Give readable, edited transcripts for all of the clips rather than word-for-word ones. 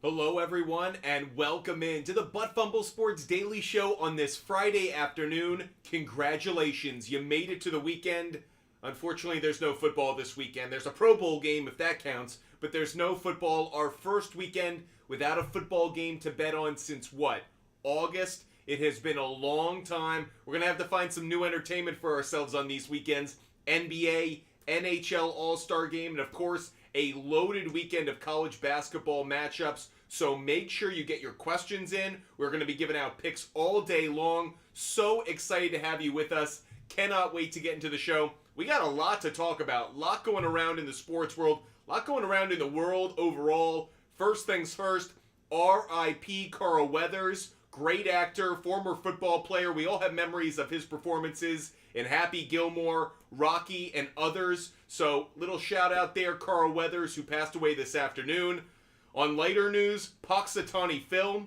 Hello, everyone, and welcome in to the Butt Fumble Sports Daily Show on this Friday afternoon. Congratulations, you made it to the weekend. Unfortunately, there's no football this weekend. There's a Pro Bowl game, if that counts, but there's no football. Our first weekend without a football game to bet on since what? August? It has been a long time. We're going to have to find some new entertainment for ourselves on these weekends. NBA, NHL All-Star Game, and of course, a loaded weekend of college basketball matchups. So make sure you get your questions in. We're going to be giving out picks all day long. So excited to have you with us. Cannot wait to get into the show. We got a lot to talk about. A lot going around in the sports world. A lot going around in the world overall. First things first, R.I.P. Carl Weathers. Great actor, former football player. We all have memories of his performances in Happy Gilmore, Rocky, and others. So, little shout out there, Carl Weathers, who passed away this afternoon. On lighter news, Punxsutawney Phil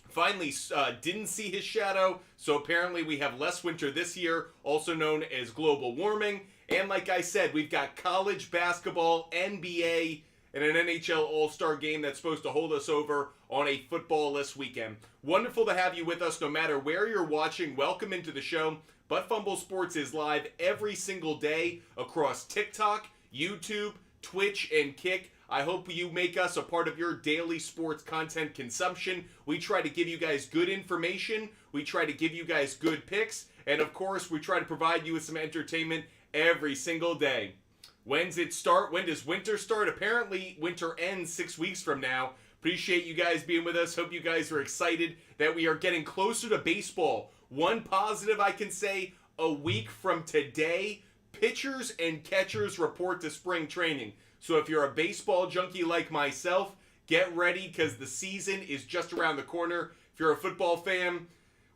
finally didn't see his shadow, so apparently we have less winter this year, also known as global warming. And like I said, we've got college basketball, NBA, and an NHL All-Star game that's supposed to hold us over on a football-less weekend. Wonderful to have you with us no matter where you're watching. Welcome into the show. Butt Fumble Sports is live every single day across TikTok, YouTube, Twitch, and Kick. I hope you make us a part of your daily sports content consumption. We try to give you guys good information. We try to give you guys good picks. And of course, we try to provide you with some entertainment every single day. When's it start? When does winter start? Apparently, winter ends 6 weeks from now. Appreciate you guys being with us. Hope you guys are excited that we are getting closer to baseball. One positive I can say, a week from today, pitchers and catchers report to spring training. So if you're a baseball junkie like myself, get ready because the season is just around the corner. If you're a football fan,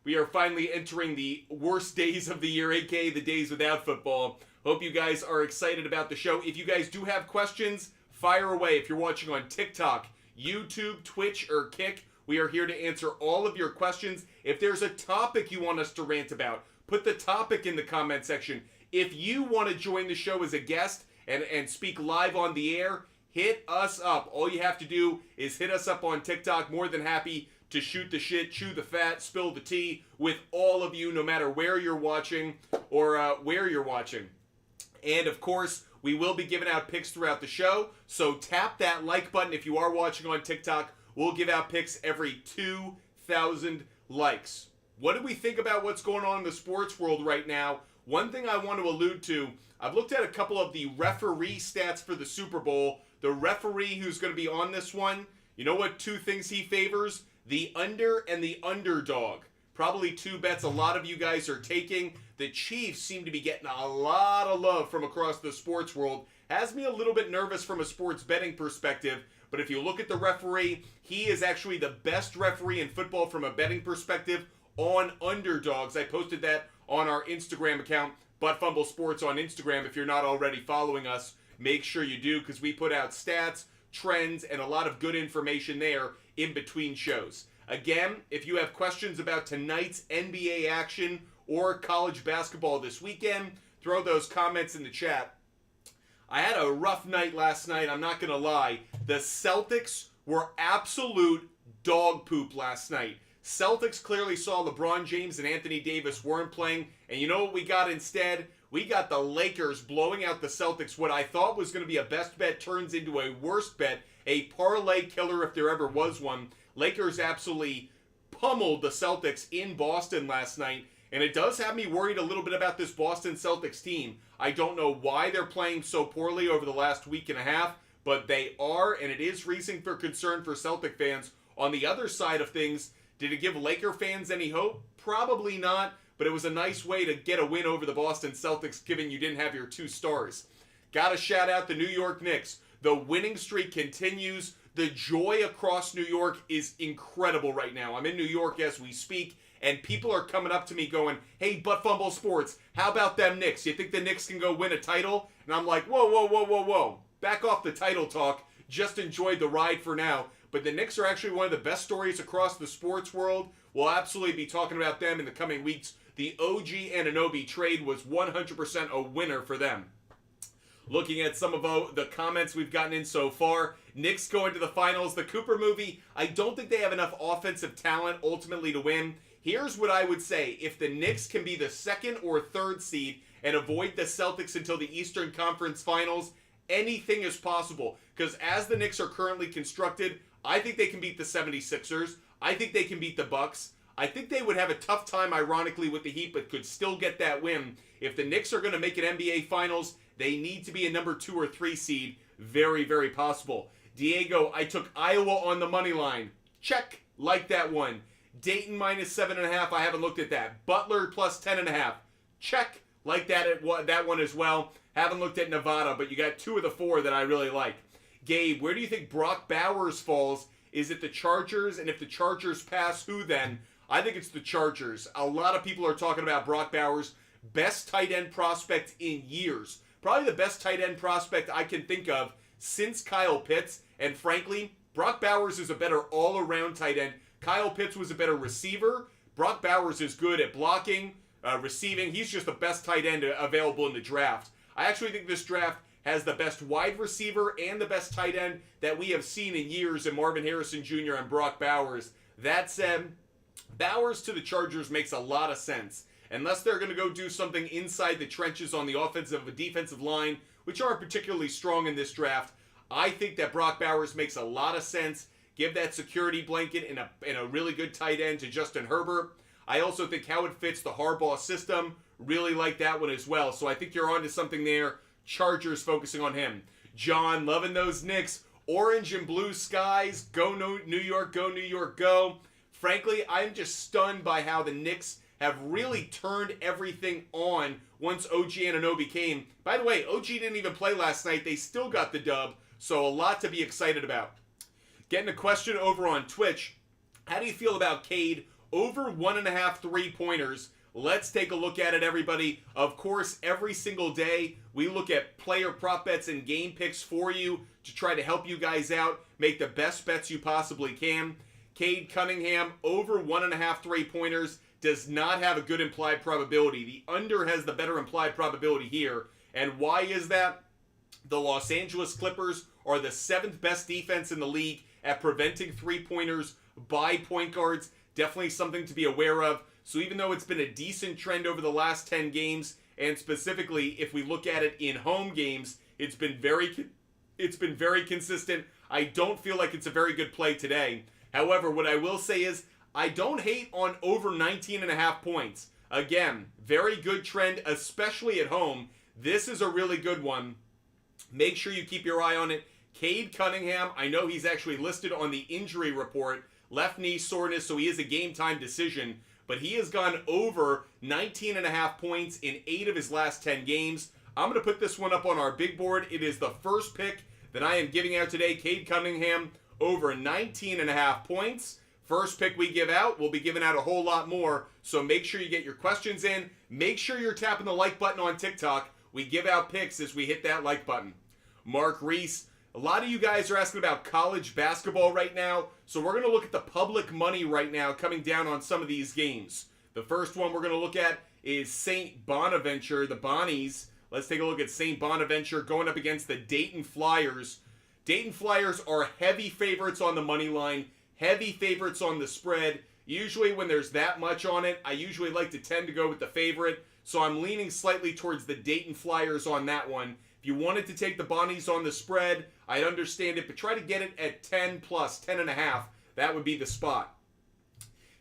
we are finally entering the worst days of the year, aka the days without football. Hope you guys are excited about the show. If you guys do have questions, fire away. If you're watching on TikTok, YouTube, Twitch, or Kick, we are here to answer all of your questions. If there's a topic you want us to rant about, put the topic in the comment section. If you want to join the show as a guest and speak live on the air, hit us up. All you have to do is hit us up on TikTok. More than happy to shoot the shit, chew the fat, spill the tea with all of you, no matter where you're watching or where you're watching. And of course, we will be giving out picks throughout the show. So tap that like button if you are watching on TikTok. We'll give out picks every 2,000 likes. What do we think about what's going on in the sports world right now? One thing I want to allude to, I've looked at a couple of the referee stats for the Super Bowl. The referee who's going to be on this one, you know what two things he favors? The under and the underdog. Probably two bets a lot of you guys are taking. The Chiefs seem to be getting a lot of love from across the sports world. Has me a little bit nervous from a sports betting perspective. But if you look at the referee, he is actually the best referee in football from a betting perspective on underdogs. I posted that on our Instagram account, Butt Fumble Sports on Instagram. If you're not already following us, make sure you do because we put out stats, trends, and a lot of good information there in between shows. Again, if you have questions about tonight's NBA action or college basketball this weekend, throw those comments in the chat. I had a rough night last night, I'm not going to lie. The Celtics were absolute dog poop last night. Celtics clearly saw LeBron James and Anthony Davis weren't playing, and you know what we got instead? We got the Lakers blowing out the Celtics. What I thought was going to be a best bet turns into a worst bet, a parlay killer if there ever was one. Lakers absolutely pummeled the Celtics in Boston last night, and it does have me worried a little bit about this Boston Celtics team. I don't know why they're playing so poorly over the last week and a half, but they are, and it is reason for concern for Celtic fans. On the other side of things, did it give Laker fans any hope? Probably not, but it was a nice way to get a win over the Boston Celtics, given you didn't have your two stars. Gotta shout out the New York Knicks. The winning streak continues. The joy across New York is incredible right now. I'm in New York as we speak, and people are coming up to me going, hey, Butt Fumble Sports, how about them Knicks? You think the Knicks can go win a title? And I'm like, whoa, whoa, whoa, whoa, whoa. Back off the title talk. Just enjoy the ride for now. But the Knicks are actually one of the best stories across the sports world. We'll absolutely be talking about them in the coming weeks. The OG Anunoby trade was 100% a winner for them. Looking at some of the comments we've gotten in so far, Knicks going to the finals. The Cooper movie, I don't think they have enough offensive talent ultimately to win. Here's what I would say. If the Knicks can be the 2nd or 3rd seed and avoid the Celtics until the Eastern Conference Finals, anything is possible. Because as the Knicks are currently constructed, I think they can beat the 76ers. I think they can beat the Bucks. I think they would have a tough time, ironically, with the Heat, but could still get that win. If the Knicks are going to make an NBA Finals, they need to be a number 2 or 3 seed. Very, very possible. Diego, I took Iowa on the money line. Check. Like that one. Dayton minus 7.5. I haven't looked at that. Butler plus 10.5. Check. Like that one as well. Haven't looked at Nevada, but you got 2 of the 4 that I really like. Gabe, where do you think Brock Bowers falls? Is it the Chargers? And if the Chargers pass, who then? I think it's the Chargers. A lot of people are talking about Brock Bowers. Best tight end prospect in years. Probably the best tight end prospect I can think of since Kyle Pitts. And frankly, Brock Bowers is a better all-around tight end. Kyle Pitts was a better receiver. Brock Bowers is good at blocking, receiving. He's just the best tight end available in the draft. I actually think this draft has the best wide receiver and the best tight end that we have seen in years in Marvin Harrison Jr. and Brock Bowers. That said, Bowers to the Chargers makes a lot of sense. Unless they're going to go do something inside the trenches on the offensive and defensive line, which aren't particularly strong in this draft, I think that Brock Bowers makes a lot of sense. Give that security blanket in a really good tight end to Justin Herbert. I also think how it fits the Harbaugh system. Really like that one as well. So I think you're onto something there. Chargers focusing on him. John, loving those Knicks. Orange and blue skies. Go New York, go New York, go. Frankly, I'm just stunned by how the Knicks have really turned everything on once OG Anunoby came. By the way, OG didn't even play last night. They still got the dub. So a lot to be excited about. Getting a question over on Twitch. How do you feel about Cade over 1.5 3-pointers? Let's take a look at it, everybody. Of course, every single day, we look at player prop bets and game picks for you to try to help you guys out, make the best bets you possibly can. Cade Cunningham over 1.5 3-pointers does not have a good implied probability. The under has the better implied probability here. And why is that? The Los Angeles Clippers are the 7th best defense in the league at preventing 3-pointers by point guards. Definitely something to be aware of. So even though it's been a decent trend over the last 10 games, and specifically if we look at it in home games, it's been very consistent. I don't feel like it's a very good play today. However, what I will say is I don't hate on over 19.5 points. Again, very good trend, especially at home. This is a really good one. Make sure you keep your eye on it. Cade Cunningham, I know he's actually listed on the injury report. Left knee soreness, so he is a game-time decision. But he has gone over 19.5 points in 8 of his last 10 games. I'm going to put this one up on our big board. It is the first pick that I am giving out today. Cade Cunningham over 19.5 points. First pick we give out. We'll be giving out a whole lot more. So make sure you get your questions in. Make sure you're tapping the like button on TikTok. We give out picks as we hit that like button. Mark Reese. A lot of you guys are asking about college basketball right now, so we're going to look at the public money right now coming down on some of these games. The first one we're going to look at is St. Bonaventure, the Bonnies. Let's take a look at St. Bonaventure going up against the Dayton Flyers. Dayton Flyers are heavy favorites on the money line, heavy favorites on the spread. Usually when there's that much on it, I usually like to tend to go with the favorite, so I'm leaning slightly towards the Dayton Flyers on that one. If you wanted to take the Bonnies on the spread, I'd understand it, but try to get it at 10 plus, 10.5. That would be the spot.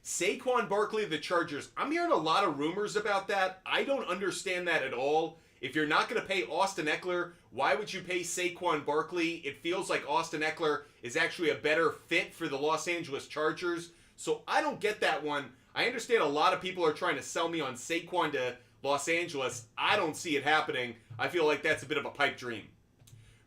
Saquon Barkley of the Chargers. I'm hearing a lot of rumors about that. I don't understand that at all. If you're not going to pay Austin Eckler, why would you pay Saquon Barkley? It feels like Austin Eckler is actually a better fit for the Los Angeles Chargers. So I don't get that one. I understand a lot of people are trying to sell me on Saquon to Los Angeles. I don't see it happening. I feel like that's a bit of a pipe dream.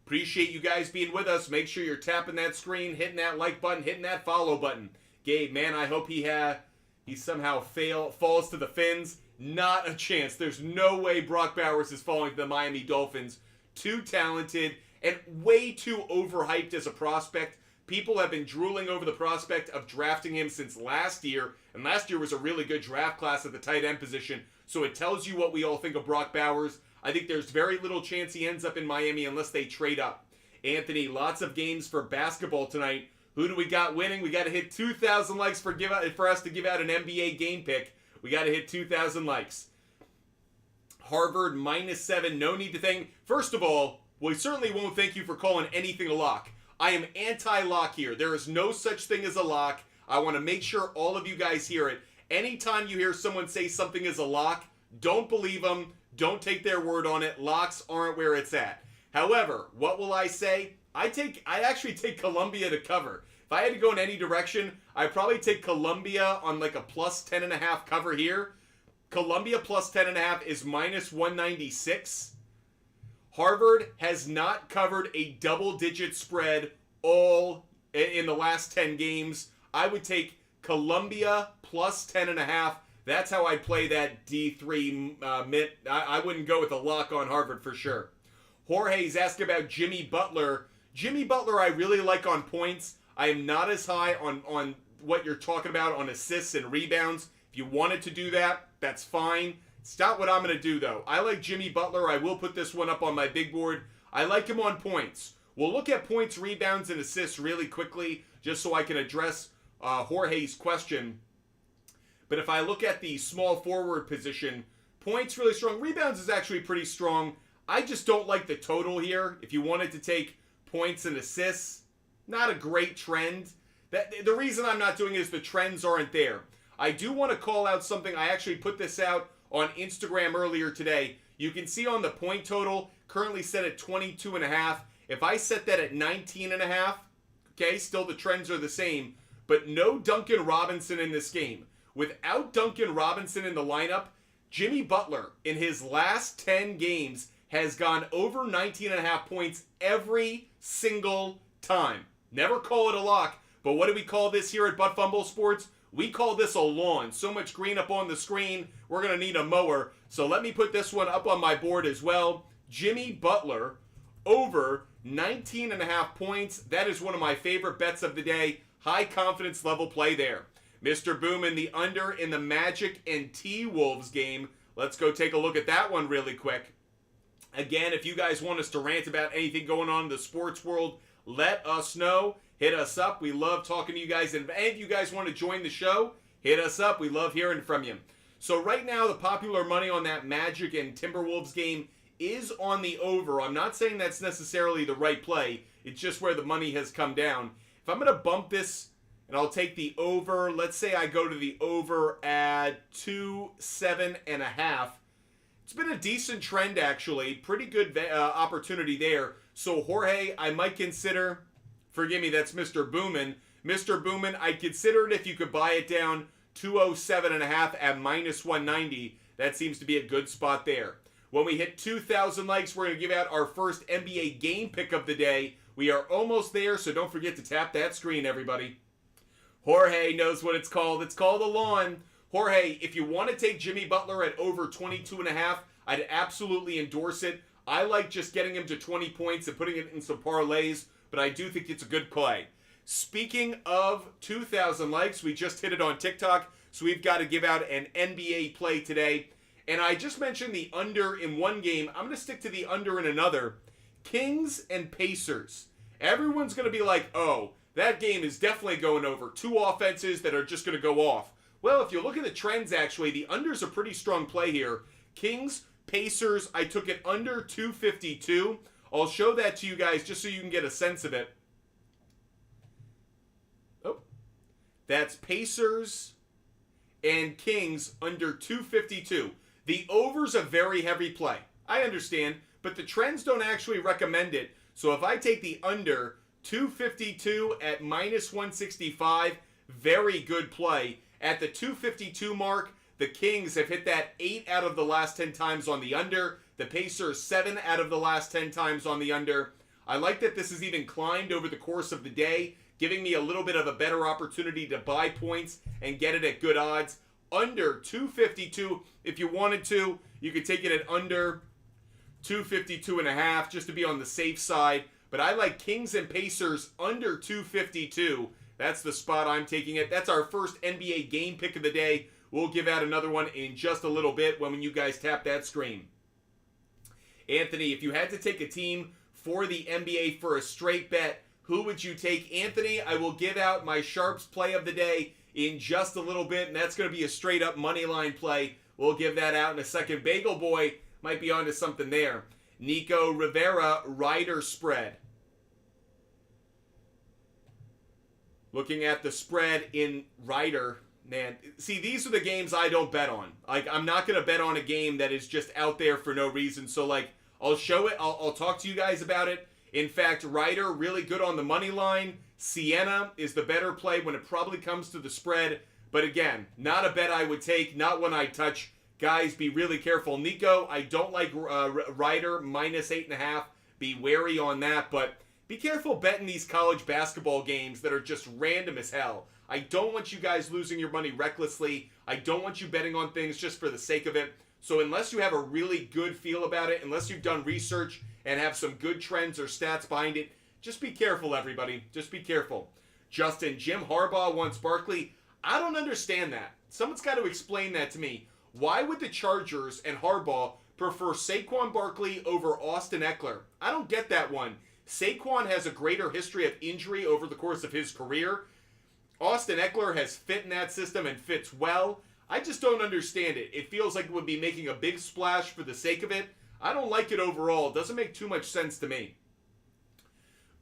Appreciate you guys being with us. Make sure you're tapping that screen, hitting that like button, hitting that follow button. Gabe, man, I hope he somehow falls to the Fins. Not a chance. There's no way Brock Bowers is falling to the Miami Dolphins. Too talented and way too overhyped as a prospect. People have been drooling over the prospect of drafting him since last year, and last year was a really good draft class at the tight end position, so it tells you what we all think of Brock Bowers. I think there's very little chance he ends up in Miami unless they trade up. Anthony, lots of games for basketball tonight. Who do we got winning? We got to hit 2,000 likes for us to give out an NBA game pick. We got to hit 2,000 likes. Harvard -7. No need to thank. First of all, we certainly won't thank you for calling anything a lock. I am anti-lock here. There is no such thing as a lock. I want to make sure all of you guys hear it. Anytime you hear someone say something is a lock, don't believe them. Don't take their word on it. Locks aren't where it's at. However, what will I say? I actually take Columbia to cover. If I had to go in any direction, I'd probably take Columbia on like a +10.5 cover here. Columbia +10.5 is -196. Harvard has not covered a double-digit spread all in the last 10 games. I would take Columbia +10.5. That's how I'd play that D3 mitt. I wouldn't go with a lock on Harvard for sure. Jorge's asked about Jimmy Butler. Jimmy Butler I really like on points. I am not as high on what you're talking about on assists and rebounds. If you wanted to do that, that's fine. It's not what I'm going to do, though. I like Jimmy Butler. I will put this one up on my big board. I like him on points. We'll look at points, rebounds, and assists really quickly, just so I can address Jorge's question. But if I look at the small forward position, points really strong. Rebounds is actually pretty strong. I just don't like the total here. If you wanted to take points and assists, not a great trend. The reason I'm not doing it is the trends aren't there. I do want to call out something. I actually put this out on Instagram earlier today. You can see on the point total, currently set at 22.5. If I set that at 19.5, okay, still the trends are the same, but no Duncan Robinson in this game. Without Duncan Robinson in the lineup, Jimmy Butler in his last 10 games has gone over 19.5 points every single time. Never call it a lock, but what do we call this here at Butt Fumble Sports? We call this a lawn. So much green up on the screen, we're going to need a mower. So let me put this one up on my board as well. Jimmy Butler over 19.5 points. That is one of my favorite bets of the day. High confidence level play there. Mr. Boomin, the under in the Magic and T-Wolves game. Let's go take a look at that one really quick. Again, if you guys want us to rant about anything going on in the sports world, let us know. Hit us up. We love talking to you guys. And if you guys want to join the show, hit us up. We love hearing from you. So right now, the popular money on that Magic and Timberwolves game is on the over. I'm not saying that's necessarily the right play. It's just where the money has come down. If I'm going to bump this, and I'll take the over, let's say I go to the over at 27.5. It's been a decent trend, actually. Pretty good opportunity there. So, Jorge, I might consider, forgive me, that's Mr. Boomin. Mr. Boomin, I'd consider it if you could buy it down 207.5 at -190. That seems to be a good spot there. When we hit 2,000 likes, we're going to give out our first NBA game pick of the day. We are almost there, so don't forget to tap that screen, everybody. Jorge knows what it's called. It's called a lawn. Jorge, if you want to take Jimmy Butler at over 22.5, I'd absolutely endorse it. I like just getting him to 20 points and putting it in some parlays, but I do think it's a good play. Speaking of 2,000 likes, we just hit it on TikTok, so we've got to give out an NBA play today. And I just mentioned the under in one game. I'm going to stick to the under in another. Kings and Pacers. Everyone's going to be like, oh, that game is definitely going over. Two offenses that are just going to go off. Well, if you look at the trends, actually, the under's a pretty strong play here. Kings, Pacers, I took it under 252. I'll show that to you guys just so you can get a sense of it. Oh, that's Pacers and Kings under 252. The over's a very heavy play. I understand, but the trends don't actually recommend it. So if I take the under 252 at -165, very good play. At the 252 mark, the Kings have hit that 8 out of the last 10 times on the under. The Pacers 7 out of the last 10 times on the under. I like that this has even climbed over the course of the day, giving me a little bit of a better opportunity to buy points and get it at good odds. Under 252, if you wanted to, you could take it at under 252.5 just to be on the safe side. But I like Kings and Pacers under 252. That's the spot I'm taking it. That's our first NBA game pick of the day. We'll give out another one in just a little bit when you guys tap that screen. Anthony, if you had to take a team for the NBA for a straight bet. Who would you take? Anthony, I will give out my Sharps play of the day in just a little bit, and that's going to be a straight-up money line play. We'll give that out in a second. Bagel Boy might be onto something there. Nico Rivera, Ryder spread. Looking at the spread in Ryder, man. See, these are the games I don't bet on. Like, I'm not going to bet on a game that is just out there for no reason. So, like, I'll show it. I'll talk to you guys about it. In fact, Ryder, really good on the money line. Siena is the better play when it probably comes to the spread. But again, not a bet I would take, not one I'd touch. Guys, be really careful. Nico, I don't like Ryder, minus 8.5. Be wary on that, but be careful betting these college basketball games that are just random as hell. I don't want you guys losing your money recklessly. I don't want you betting on things just for the sake of it. So unless you have a really good feel about it, unless you've done research and have some good trends or stats behind it, just be careful, everybody. Just be careful. Justin, Jim Harbaugh wants Barkley. I don't understand that. Someone's got to explain that to me. Why would the Chargers and Harbaugh prefer Saquon Barkley over Austin Eckler? I don't get that one. Saquon has a greater history of injury over the course of his career. Austin Eckler has fit in that system and fits well. I just don't understand it. It feels like it would be making a big splash for the sake of it. I don't like it overall. It doesn't make too much sense to me.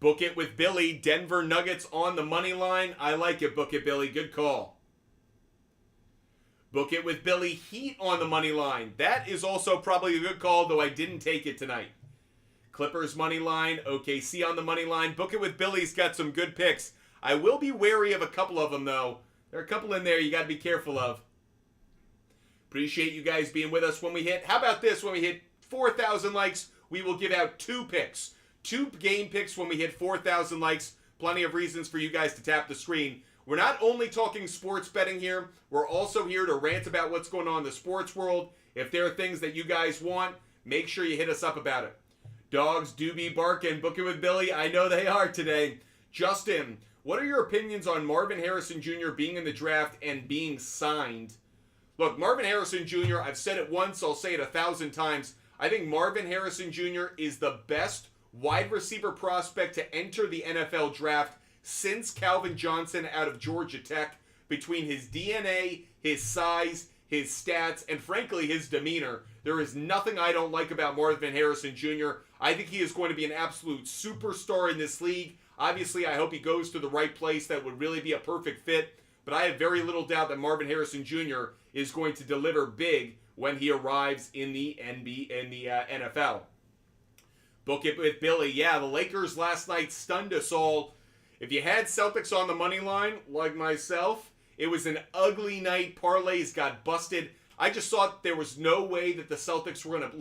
Book it with Billy. Denver Nuggets on the money line. I like it, Book it, Billy. Good call. Book it with Billy. Heat on the money line. That is also probably a good call, though I didn't take it tonight. Clippers money line. OKC on the money line. Book it with Billy's got some good picks. I will be wary of a couple of them, though. There are a couple in there you got to be careful of. Appreciate you guys being with us when we hit. How about this? When we hit 4,000 likes, we will give out 2 picks. 2 game picks when we hit 4,000 likes. Plenty of reasons for you guys to tap the screen. We're not only talking sports betting here. We're also here to rant about what's going on in the sports world. If there are things that you guys want, make sure you hit us up about it. Dogs do be barking. Book it with Billy. I know they are today. Justin, what are your opinions on Marvin Harrison Jr. being in the draft and being signed? Look, Marvin Harrison Jr., I've said it once, I'll say it 1,000 times. I think Marvin Harrison Jr. is the best wide receiver prospect to enter the NFL draft since Calvin Johnson out of Georgia Tech. Between his DNA, his size, his stats, and frankly, his demeanor, there is nothing I don't like about Marvin Harrison Jr. I think he is going to be an absolute superstar in this league. Obviously, I hope he goes to the right place. That would really be a perfect fit. But I have very little doubt that Marvin Harrison Jr. is going to deliver big when he arrives in the NFL. Book it with Billy. Yeah, the Lakers last night stunned us all. If you had Celtics on the money line, like myself, it was an ugly night. Parlays got busted. I just thought there was no way that the Celtics were going to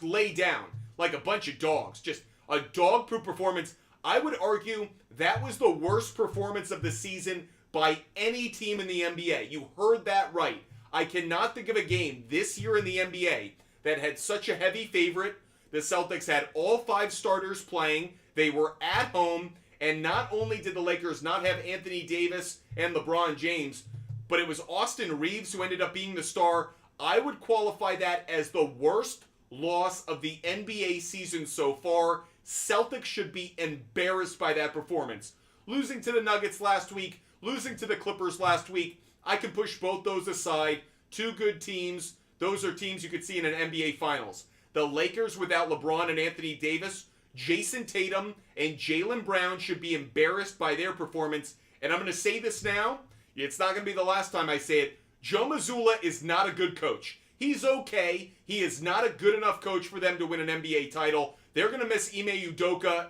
lay down like a bunch of dogs. Just a dog-proof performance. I would argue that was the worst performance of the season by any team in the NBA. You heard that right. I cannot think of a game this year in the NBA that had such a heavy favorite. The Celtics had all 5 starters playing. They were at home. And not only did the Lakers not have Anthony Davis and LeBron James, but it was Austin Reeves who ended up being the star. I would qualify that as the worst loss of the NBA season so far. Celtics should be embarrassed by that performance. Losing to the Nuggets last week, losing to the Clippers last week, I can push both those aside. 2 good teams. Those are teams you could see in an NBA Finals. The Lakers without LeBron and Anthony Davis, Jason Tatum and Jaylen Brown should be embarrassed by their performance. And I'm going to say this now. It's not going to be the last time I say it. Joe Mazzulla is not a good coach. He's okay. He is not a good enough coach for them to win an NBA title. They're going to miss Ime Udoka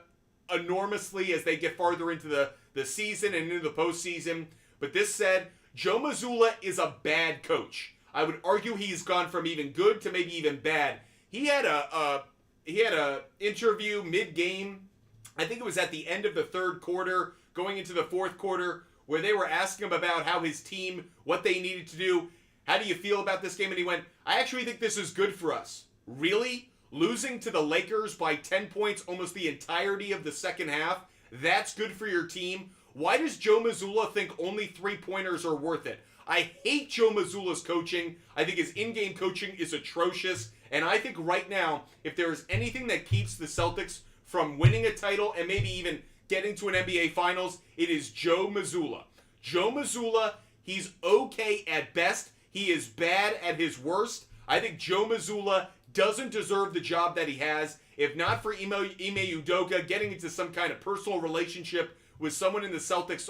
enormously as they get farther into the season and into the postseason. But this said, Joe Mazzulla is a bad coach. I would argue he's gone from even good to maybe even bad. He had a interview mid-game, I think it was at the end of the 3rd quarter, going into the 4th quarter, where they were asking him about how his team, what they needed to do. How do you feel about this game? And he went, I actually think this is good for us. Really? Losing to the Lakers by 10 points almost the entirety of the second half? That's good for your team? Why does Joe Mazzulla think only three-pointers are worth it? I hate Joe Mazzulla's coaching. I think his in-game coaching is atrocious. And I think right now, if there is anything that keeps the Celtics from winning a title and maybe even getting to an NBA Finals, it is Joe Mazzulla. Joe Mazzulla, he's okay at best. He is bad at his worst. I think Joe Mazzulla doesn't deserve the job that he has. If not for Ime Udoka getting into some kind of personal relationship with someone in the Celtics,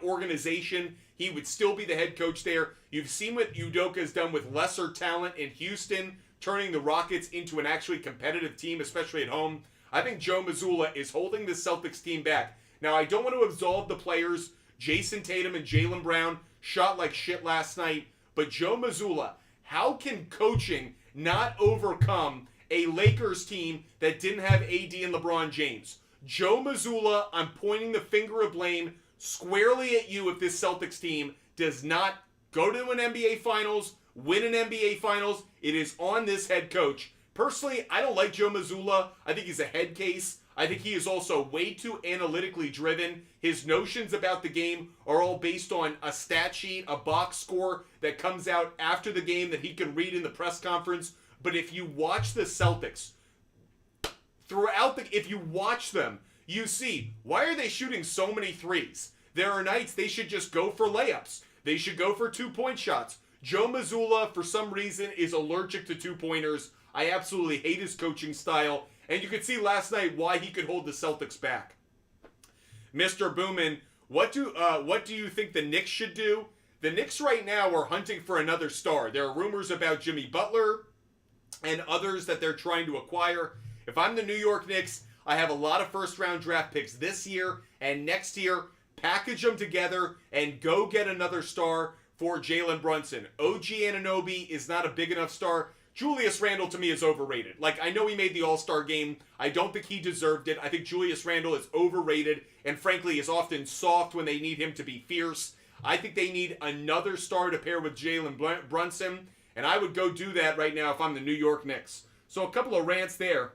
organization, he would still be the head coach there. You've seen what Udoka has done with lesser talent in Houston, turning the Rockets into an actually competitive team, especially at home. I think Joe Mazzulla is holding the Celtics team back. Now, I don't want to absolve the players. Jason Tatum and Jaylen Brown shot like shit last night. But Joe Mazzulla, how can coaching not overcome a Lakers team that didn't have AD and LeBron James? Joe Mazzulla, I'm pointing the finger of blame squarely at you if this Celtics team does not go to an NBA Finals, win an NBA Finals. It is on this head coach. Personally, I don't like Joe Mazzulla. I think he's a head case. I think he is also way too analytically driven. His notions about the game are all based on a stat sheet, a box score that comes out after the game that he can read in the press conference. But if you watch the Celtics, if you watch them, you see, why are they shooting so many threes? There are nights they should just go for layups. They should go for two-point shots. Joe Mazzulla, for some reason, is allergic to two-pointers. I absolutely hate his coaching style. And you could see last night why he could hold the Celtics back. Mr. Boomin, what do you think the Knicks should do? The Knicks right now are hunting for another star. There are rumors about Jimmy Butler and others that they're trying to acquire. If I'm the New York Knicks, I have a lot of first-round draft picks this year and next year. Package them together and go get another star for Jalen Brunson. OG Anunoby is not a big enough star. Julius Randle, to me, is overrated. I know he made the All-Star game. I don't think he deserved it. I think Julius Randle is overrated and, frankly, is often soft when they need him to be fierce. I think they need another star to pair with Jalen Brunson, and I would go do that right now if I'm the New York Knicks. So a couple of rants there.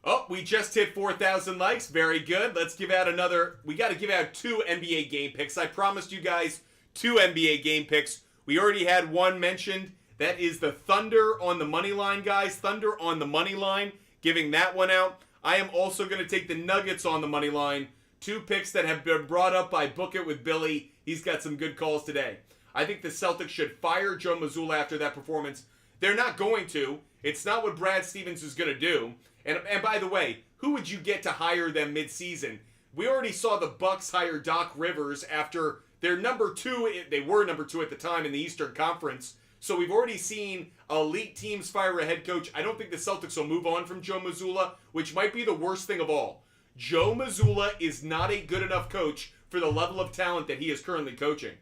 Oh, we just hit 4,000 likes. Very good. Let's give out another. We got to give out 2 NBA game picks. I promised you guys 2 NBA game picks. We already had one mentioned. That is the Thunder on the money line, guys. Thunder on the money line. Giving that one out. I am also going to take the Nuggets on the money line. 2 picks that have been brought up by Book It with Billy. He's got some good calls today. I think the Celtics should fire Joe Mazzulla after that performance. They're not going to. It's not what Brad Stevens is going to do. And by the way, who would you get to hire them mid-season? We already saw the Bucks hire Doc Rivers after they're number 2. They were number 2 at the time in the Eastern Conference. So we've already seen elite teams fire a head coach. I don't think the Celtics will move on from Joe Mazzulla, which might be the worst thing of all. Joe Mazzulla is not a good enough coach for the level of talent that he is currently coaching.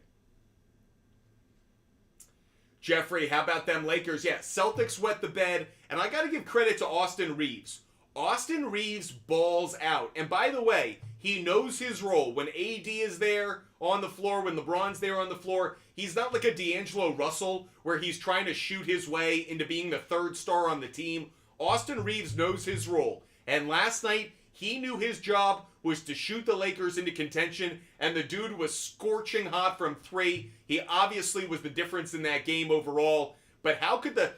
Jeffrey, how about them Lakers? Yeah, Celtics wet the bed, and I got to give credit to Austin Reeves. Austin Reeves balls out. And by the way, he knows his role. When AD is there on the floor, when LeBron's there on the floor, he's not like a D'Angelo Russell where he's trying to shoot his way into being the third star on the team. Austin Reeves knows his role. And last night, he knew his job was to shoot the Lakers into contention, and the dude was scorching hot from 3. He obviously was the difference in that game overall. But how can the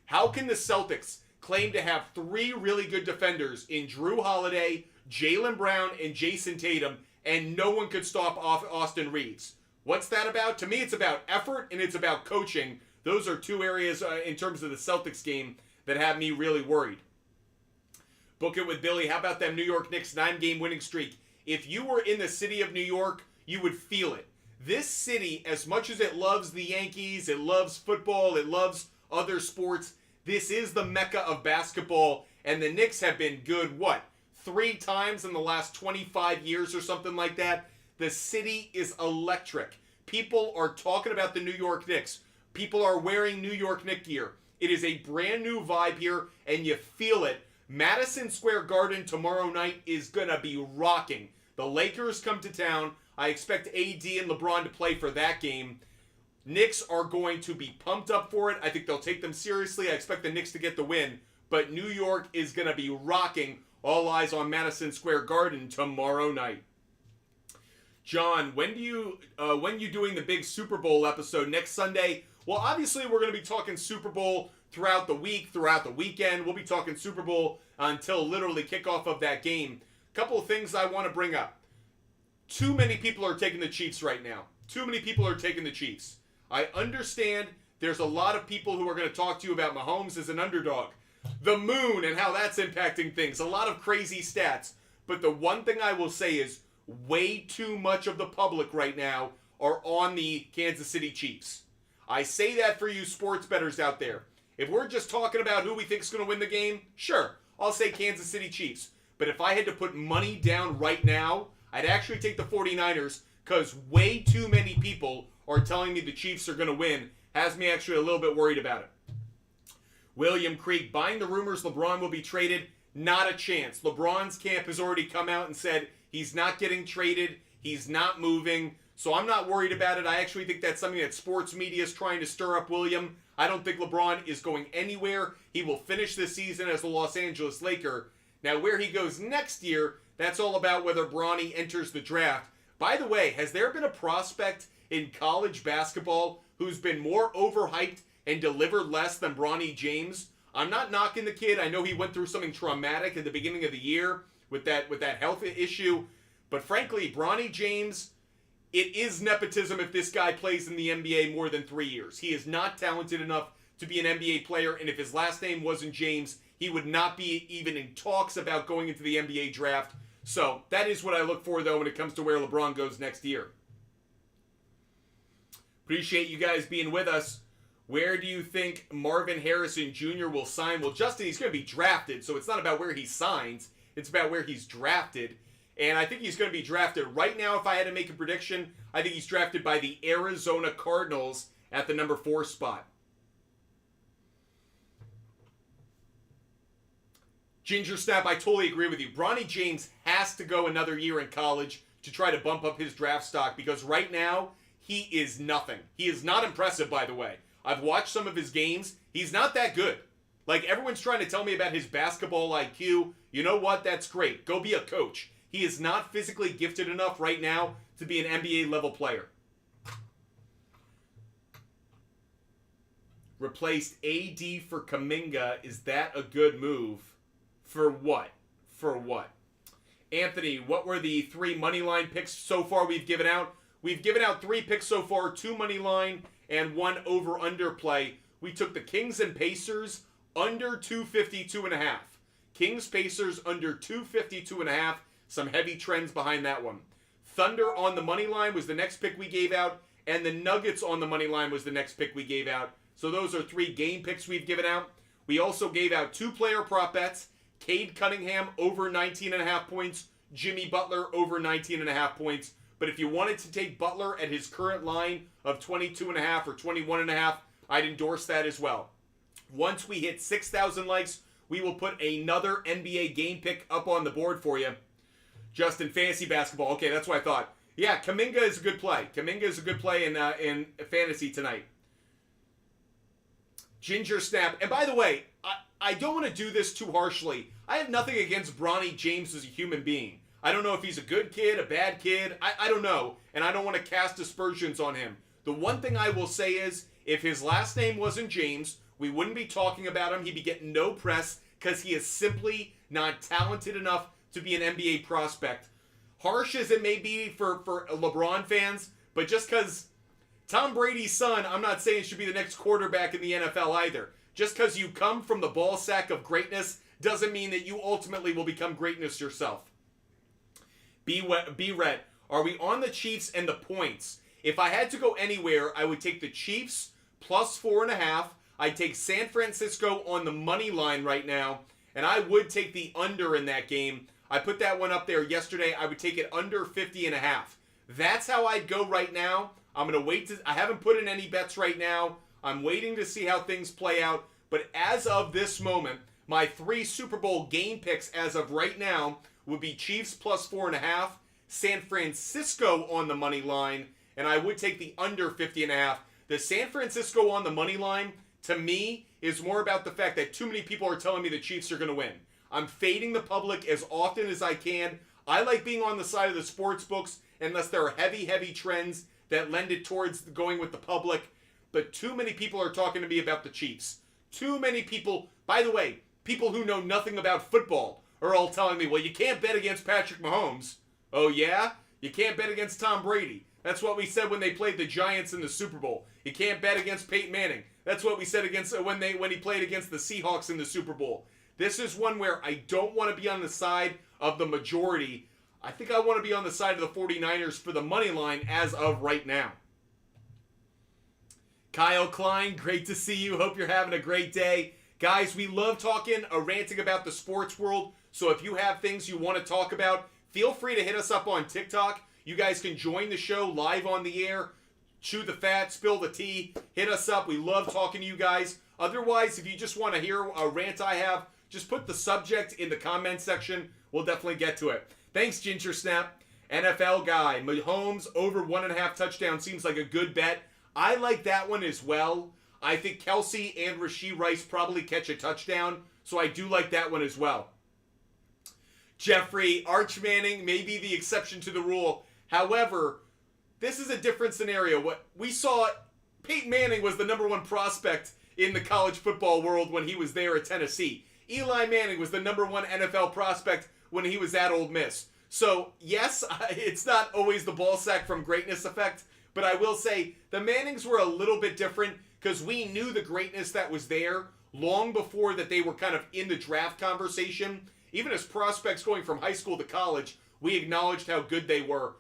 Celtics claim to have 3 really good defenders in Drew Holiday, Jaylen Brown, and Jason Tatum, and no one could stop off Austin Reeves? What's that about? To me, it's about effort and it's about coaching. Those are 2 areas in terms of the Celtics game that have me really worried. Book It with Billy. How about them New York Knicks 9-game winning streak? If you were in the city of New York, you would feel it. This city, as much as it loves the Yankees, it loves football, it loves other sports, this is the mecca of basketball, and the Knicks have been good, 3 times in the last 25 years or something like that? The city is electric. People are talking about the New York Knicks. People are wearing New York Knicks gear. It is a brand new vibe here, and you feel it. Madison Square Garden tomorrow night is going to be rocking. The Lakers come to town. I expect AD and LeBron to play for that game. Knicks are going to be pumped up for it. I think they'll take them seriously. I expect the Knicks to get the win. But New York is going to be rocking All eyes on Madison Square Garden tomorrow night. John, when you doing the big Super Bowl episode next Sunday? Well, obviously we're going to be talking Super Bowl throughout the week, throughout the weekend. We'll be talking Super Bowl until literally kickoff of that game. Couple of things I want to bring up. Too many people are taking the Chiefs right now. Too many people are taking the Chiefs. I understand there's a lot of people who are going to talk to you about Mahomes as an underdog. The moon and how that's impacting things. A lot of crazy stats. But the one thing I will say is way too much of the public right now are on the Kansas City Chiefs. I say that for you sports bettors out there. If we're just talking about who we think is going to win the game, sure, I'll say Kansas City Chiefs. But if I had to put money down right now, I'd actually take the 49ers because way too many people are telling me the Chiefs are going to win. Has me actually a little bit worried about it. William Creek, buying the rumors LeBron will be traded, not a chance. LeBron's camp has already come out and said he's not getting traded, he's not moving, so I'm not worried about it. I actually think that's something that sports media is trying to stir up, William. I don't think LeBron is going anywhere. He will finish this season as the Los Angeles Laker. Now, where he goes next year, that's all about whether Bronny enters the draft. By the way, has there been a prospect in college basketball who's been more overhyped and delivered less than Bronny James? I'm not knocking the kid. I know he went through something traumatic at the beginning of the year with that health issue. But frankly, Bronny James, it is nepotism if this guy plays in the NBA more than 3 years. He is not talented enough to be an NBA player, and if his last name wasn't James, he would not be even in talks about going into the NBA draft. So that is what I look for, though, when it comes to where LeBron goes next year. Appreciate you guys being with us. Where do you think Marvin Harrison Jr. will sign? Well, Justin, he's going to be drafted, so it's not about where he signs. It's about where he's drafted. And I think he's going to be drafted right now. If I had to make a prediction, I think he's drafted by the Arizona Cardinals at the number 4 spot. Ginger Snap, I totally agree with you. Bronny James has to go another year in college to try to bump up his draft stock because right now, he is nothing. He is not impressive, by the way. I've watched some of his games. He's not that good. Like, everyone's trying to tell me about his basketball IQ. You know what? That's great. Go be a coach. He is not physically gifted enough right now to be an NBA-level player. Replaced AD for Kuminga. Is that a good move? For what? For what? Anthony, what were the 3 money line picks so far we've given out? We've given out 3 picks so far, 2 money line and 1 over-under play. We took the Kings and Pacers under 252.5. Kings Pacers under 252.5. Some heavy trends behind that one. Thunder on the money line was the next pick we gave out, and the Nuggets on the money line was the next pick we gave out. So those are 3 game picks we've given out. We also gave out 2 player prop bets. Cade Cunningham over 19.5 points. Jimmy Butler over 19.5 points. But if you wanted to take Butler at his current line of 22.5 or 21.5, I'd endorse that as well. Once we hit 6,000 likes, we will put another NBA game pick up on the board for you. Justin, fantasy basketball. Okay, that's what I thought. Yeah, Kuminga is a good play. Kuminga is a good play in fantasy tonight. Ginger Snap. And by the way, I don't want to do this too harshly. I have nothing against Bronny James as a human being. I don't know if he's a good kid, a bad kid. I don't know. And I don't want to cast aspersions on him. The one thing I will say is, if his last name wasn't James, we wouldn't be talking about him. He'd be getting no press because he is simply not talented enough to be an NBA prospect. Harsh as it may be for LeBron fans, but just because Tom Brady's son, I'm not saying should be the next quarterback in the NFL either. Just because you come from the ball sack of greatness doesn't mean that you ultimately will become greatness yourself. Be Red, are we on the Chiefs and the points? If I had to go anywhere, I would take the Chiefs plus 4.5. I'd take San Francisco on the money line right now, and I would take the under in that game. I put that one up there yesterday. I would take it under 50.5. That's how I'd go right now. I'm going to wait. I haven't put in any bets right now. I'm waiting to see how things play out. But as of this moment, my 3 Super Bowl game picks as of right now would be Chiefs plus 4.5, San Francisco on the money line, and I would take the under 50.5. The San Francisco on the money line, to me, is more about the fact that too many people are telling me the Chiefs are going to win. I'm fading the public as often as I can. I like being on the side of the sports books unless there are heavy, heavy trends that lend it towards going with the public. But too many people are talking to me about the Chiefs. Too many people, by the way, people who know nothing about football are all telling me, well, you can't bet against Patrick Mahomes. Oh, yeah? You can't bet against Tom Brady. That's what we said when they played the Giants in the Super Bowl. You can't bet against Peyton Manning. That's what we said against when he played against the Seahawks in the Super Bowl. This is one where I don't want to be on the side of the majority. I think I want to be on the side of the 49ers for the money line as of right now. Kyle Klein, great to see you. Hope you're having a great day. Guys, we love talking or ranting about the sports world. So if you have things you want to talk about, feel free to hit us up on TikTok. You guys can join the show live on the air. Chew the fat, spill the tea. Hit us up. We love talking to you guys. Otherwise, if you just want to hear a rant I have, just put the subject in the comment section. We'll definitely get to it. Thanks, Ginger Snap. NFL guy. Mahomes over 1.5 touchdowns seems like a good bet. I like that one as well. I think Kelsey and Rashee Rice probably catch a touchdown, so I do like that one as well. Jeffrey, Arch Manning may be the exception to the rule. However, this is a different scenario. What we saw, Peyton Manning was the #1 prospect in the college football world when he was there at Tennessee. Eli Manning was the #1 NFL prospect when he was at Ole Miss. So, yes, it's not always the ball sack from greatness effect, but I will say the Mannings were a little bit different because we knew the greatness that was there long before that they were kind of in the draft conversation. Even as prospects going from high school to college, we acknowledged how good they were.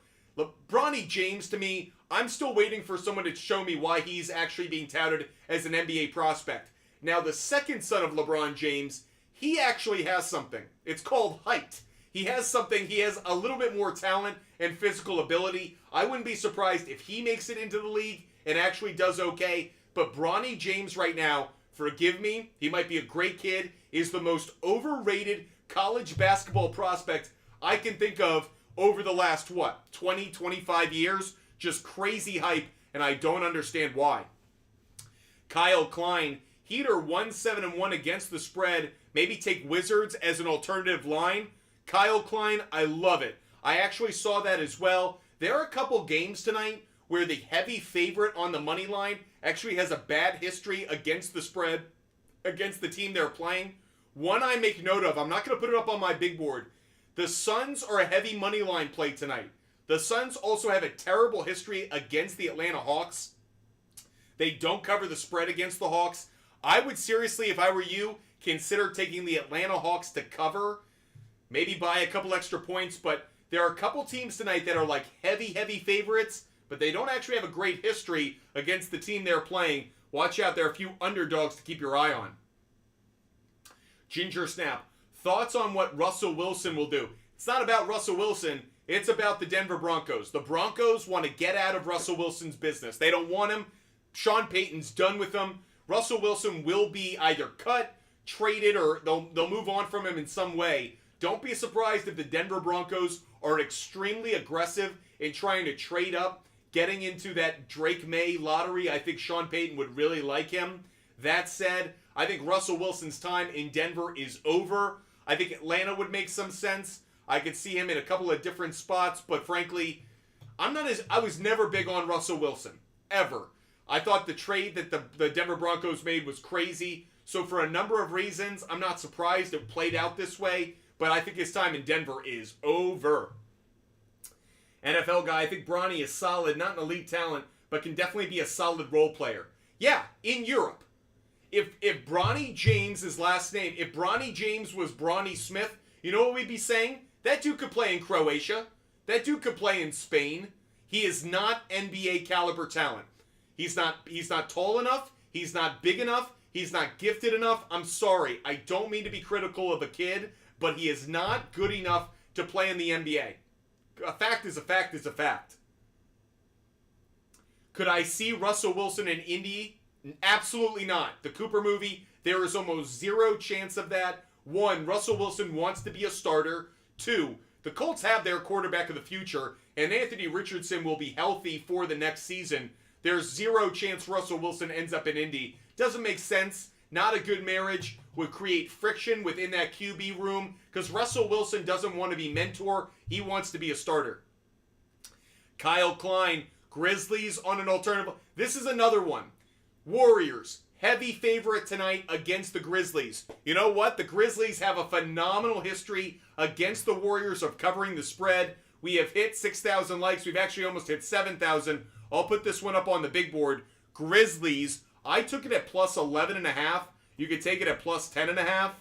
Bronny James, to me, I'm still waiting for someone to show me why he's actually being touted as an NBA prospect. Now, the second son of LeBron James, he actually has something. It's called height. He has something. He has a little bit more talent and physical ability. I wouldn't be surprised if he makes it into the league and actually does okay. But Bronny James right now, forgive me, he might be a great kid, is the most overrated college basketball prospect I can think of over the last, 20, 25 years? Just crazy hype, and I don't understand why. Kyle Klein, Heater 1-7-1 against the spread. Maybe take Wizards as an alternative line. Kyle Klein, I love it. I actually saw that as well. There are a couple games tonight where the heavy favorite on the money line actually has a bad history against the spread, against the team they're playing. One I make note of, I'm not going to put it up on my big board. The Suns are a heavy money line play tonight. The Suns also have a terrible history against the Atlanta Hawks. They don't cover the spread against the Hawks. I would seriously, if I were you, consider taking the Atlanta Hawks to cover. Maybe buy a couple extra points, but there are a couple teams tonight that are like heavy, heavy favorites, but they don't actually have a great history against the team they're playing. Watch out, there are a few underdogs to keep your eye on. Ginger Snap, thoughts on what Russell Wilson will do? It's not about Russell Wilson, it's about the Denver Broncos. The Broncos want to get out of Russell Wilson's business. They don't want him. Sean Payton's done with him. Russell Wilson will be either cut, traded, or they'll move on from him in some way. Don't be surprised if the Denver Broncos are extremely aggressive in trying to trade up, getting into that Drake May lottery. I think Sean Payton would really like him. That said, I think Russell Wilson's time in Denver is over. I think Atlanta would make some sense. I could see him in a couple of different spots, but frankly, I was never big on Russell Wilson, ever. I thought the trade that the Denver Broncos made was crazy. So for a number of reasons, I'm not surprised it played out this way, but I think his time in Denver is over. NFL guy, I think Bronny is solid, not an elite talent, but can definitely be a solid role player. Yeah, in Europe. If Bronny James' last name, if Bronny James was Bronny Smith, you know what we'd be saying? That dude could play in Croatia. That dude could play in Spain. He is not NBA caliber talent. He's not tall enough. He's not big enough. He's not gifted enough. I'm sorry. I don't mean to be critical of a kid, but he is not good enough to play in the NBA. A fact is a fact is a fact. Could I see Russell Wilson in Indy? Absolutely not. The Cooper movie, there is almost zero chance of that. 1, Russell Wilson wants to be a starter. 2, the Colts have their quarterback of the future, and Anthony Richardson will be healthy for the next season. There's zero chance Russell Wilson ends up in Indy. Doesn't make sense. Not a good marriage. would create friction within that QB room because Russell Wilson doesn't want to be mentor. He wants to be a starter. Kyle Klein, Grizzlies on an alternative. This is another one. Warriors, heavy favorite tonight against the Grizzlies. You know what? The Grizzlies have a phenomenal history against the Warriors of covering the spread. We have hit 6,000 likes. We've actually almost hit 7,000. I'll put this one up on the big board. Grizzlies, I took it at plus 11.5. You could take it at plus 10.5.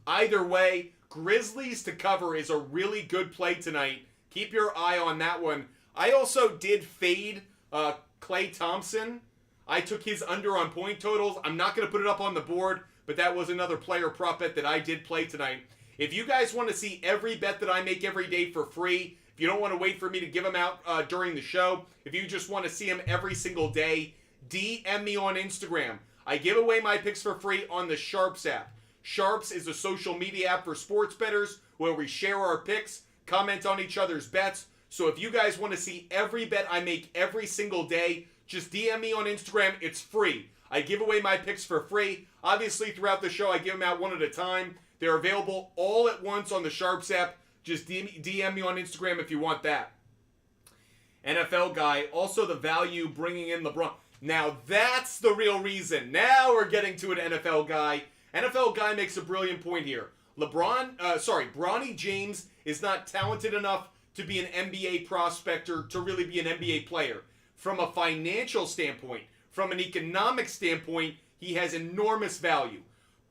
Either way, Grizzlies to cover is a really good play tonight. Keep your eye on that one. I also did fade Klay Thompson. I took his under on point totals. I'm not going to put it up on the board, but that was another player prop bet that I did play tonight. If you guys want to see every bet that I make every day for free, if you don't want to wait for me to give them out during the show, if you just want to see them every single day, DM me on Instagram. I give away my picks for free on the SHARPZ app. SHARPZ is a social media app for sports bettors where we share our picks, comment on each other's bets. So if you guys want to see every bet I make every single day, just DM me on Instagram. It's free. I give away my picks for free. Obviously, throughout the show, I give them out one at a time. They're available all at once on the SHARPZ app. Just DM me on Instagram if you want that. NFL guy, also the value bringing in LeBron. Now that's the real reason. Now we're getting to an NFL guy. NFL guy makes a brilliant point here. Bronny James is not talented enough to be an NBA prospector, to really be an NBA player. From a financial standpoint, from an economic standpoint, he has enormous value.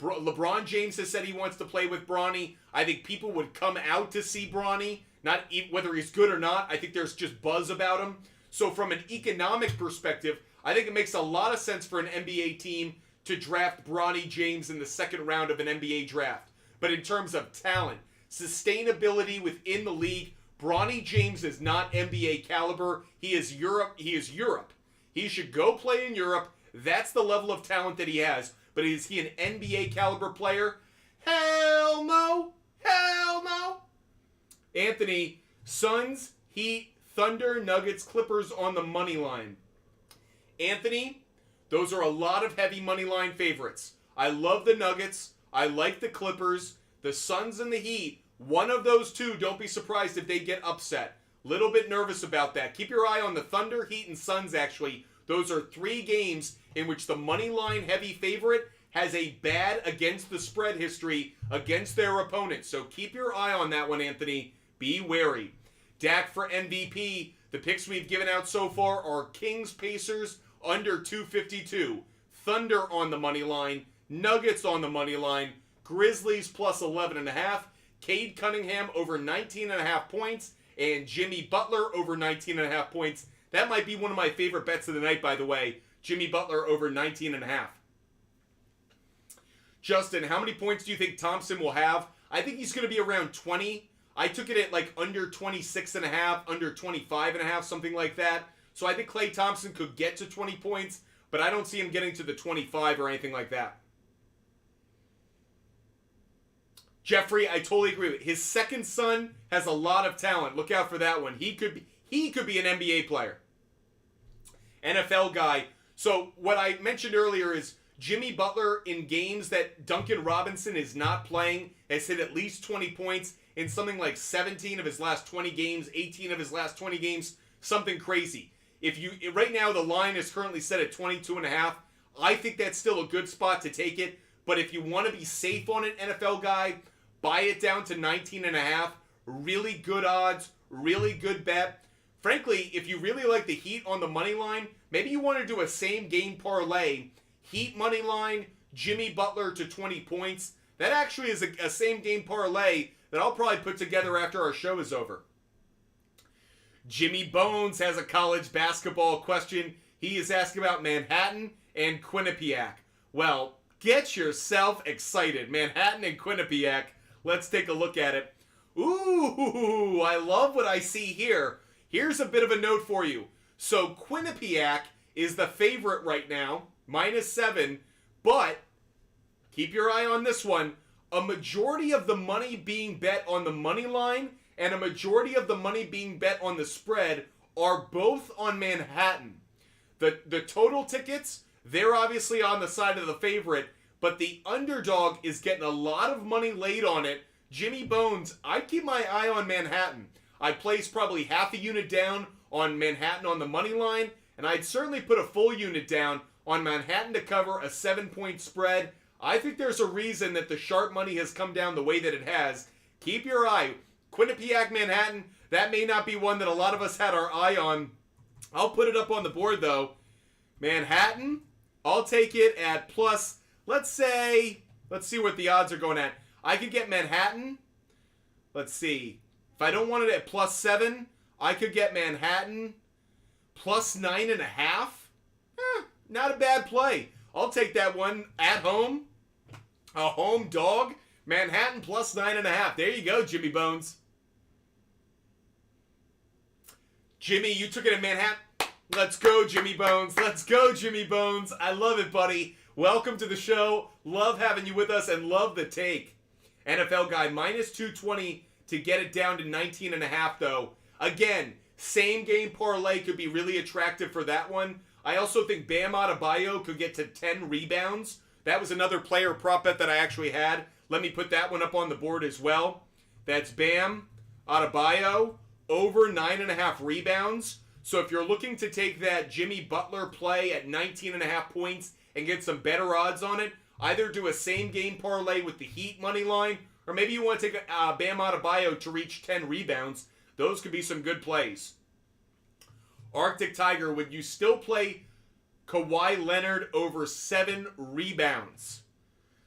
LeBron James has said he wants to play with Bronny. I think people would come out to see Bronny, not whether he's good or not. I think there's just buzz about him. So from an economic perspective, I think it makes a lot of sense for an NBA team to draft Bronny James in the second round of an NBA draft. But in terms of talent, sustainability within the league, Bronny James is not NBA caliber. He is Europe. He should go play in Europe. That's the level of talent that he has. But is he an NBA caliber player? Hell no. Hell no. Anthony, Suns, Heat, Thunder, Nuggets, Clippers on the money line. Anthony, those are a lot of heavy money line favorites. I love the Nuggets. I like the Clippers. The Suns and the Heat. One of those two, don't be surprised if they get upset. Little bit nervous about that. Keep your eye on the Thunder, Heat, and Suns, actually. Those are 3 games in which the money line heavy favorite has a bad against the spread history against their opponent. So keep your eye on that one, Anthony. Be wary. Dak for MVP. The picks we've given out so far are Kings, Pacers, under 252. Thunder on the money line. Nuggets on the money line. Grizzlies plus 11.5. Cade Cunningham over 19.5 points. And Jimmy Butler over 19.5 points. That might be one of my favorite bets of the night, by the way. Jimmy Butler over 19.5. Justin, how many points do you think Thompson will have? I think he's going to be around 20. I took it at like under 26.5, under 25.5, something like that. So I think Klay Thompson could get to 20 points, but I don't see him getting to the 25 or anything like that. Jeffrey, I totally agree with it. His second son has a lot of talent. Look out for that one. He could be an NBA player. NFL guy. So what I mentioned earlier is Jimmy Butler in games that Duncan Robinson is not playing has hit at least 20 points in something like 17 of his last 20 games, 18 of his last 20 games, something crazy. Right now the line is currently set at 22.5. I think that's still a good spot to take it. But if you want to be safe on an NFL guy, buy it down to 19.5. Really good odds, really good bet. Frankly, if you really like the Heat on the money line, maybe you want to do a same game parlay. Heat money line, Jimmy Butler to 20 points. That actually is a same game parlay that I'll probably put together after our show is over. Jimmy Bones has a college basketball question. He is asking about Manhattan and Quinnipiac. Well, get yourself excited. Manhattan and Quinnipiac. Let's take a look at it. Ooh, I love what I see here. Here's a bit of a note for you. So Quinnipiac is the favorite right now, -7, but keep your eye on this one. A majority of the money being bet on the money line and a majority of the money being bet on the spread are both on Manhattan. The total tickets, they're obviously on the side of the favorite, but the underdog is getting a lot of money laid on it. Jimmy Bones, I'd keep my eye on Manhattan. I'd place probably half a unit down on Manhattan on the money line, and I'd certainly put a full unit down on Manhattan to cover a 7-point spread. I think there's a reason that the sharp money has come down the way that it has. Keep your eye. Quinnipiac, Manhattan, that may not be one that a lot of us had our eye on. I'll put it up on the board, though. Manhattan, I'll take it at plus, let's see what the odds are going at. I could get Manhattan, let's see. If I don't want it at plus 7, I could get Manhattan plus 9.5. Not a bad play. I'll take that one at home. A home dog. Manhattan plus 9.5. There you go, Jimmy Bones. Jimmy, you took it at Manhattan. Let's go, Jimmy Bones. Let's go, Jimmy Bones. I love it, buddy. Welcome to the show. Love having you with us and love the take. NFL guy, minus 220 to get it down to 19.5, though. Again, same game parlay could be really attractive for that one. I also think Bam Adebayo could get to 10 rebounds. That was another player prop bet that I actually had. Let me put that one up on the board as well. That's Bam Adebayo over 9.5 rebounds. So if you're looking to take that Jimmy Butler play at 19.5 points and get some better odds on it, either do a same game parlay with the Heat money line, or maybe you want to take Bam Adebayo to reach 10 rebounds. Those could be some good plays. Arctic Tiger, would you still play Kawhi Leonard over 7 rebounds?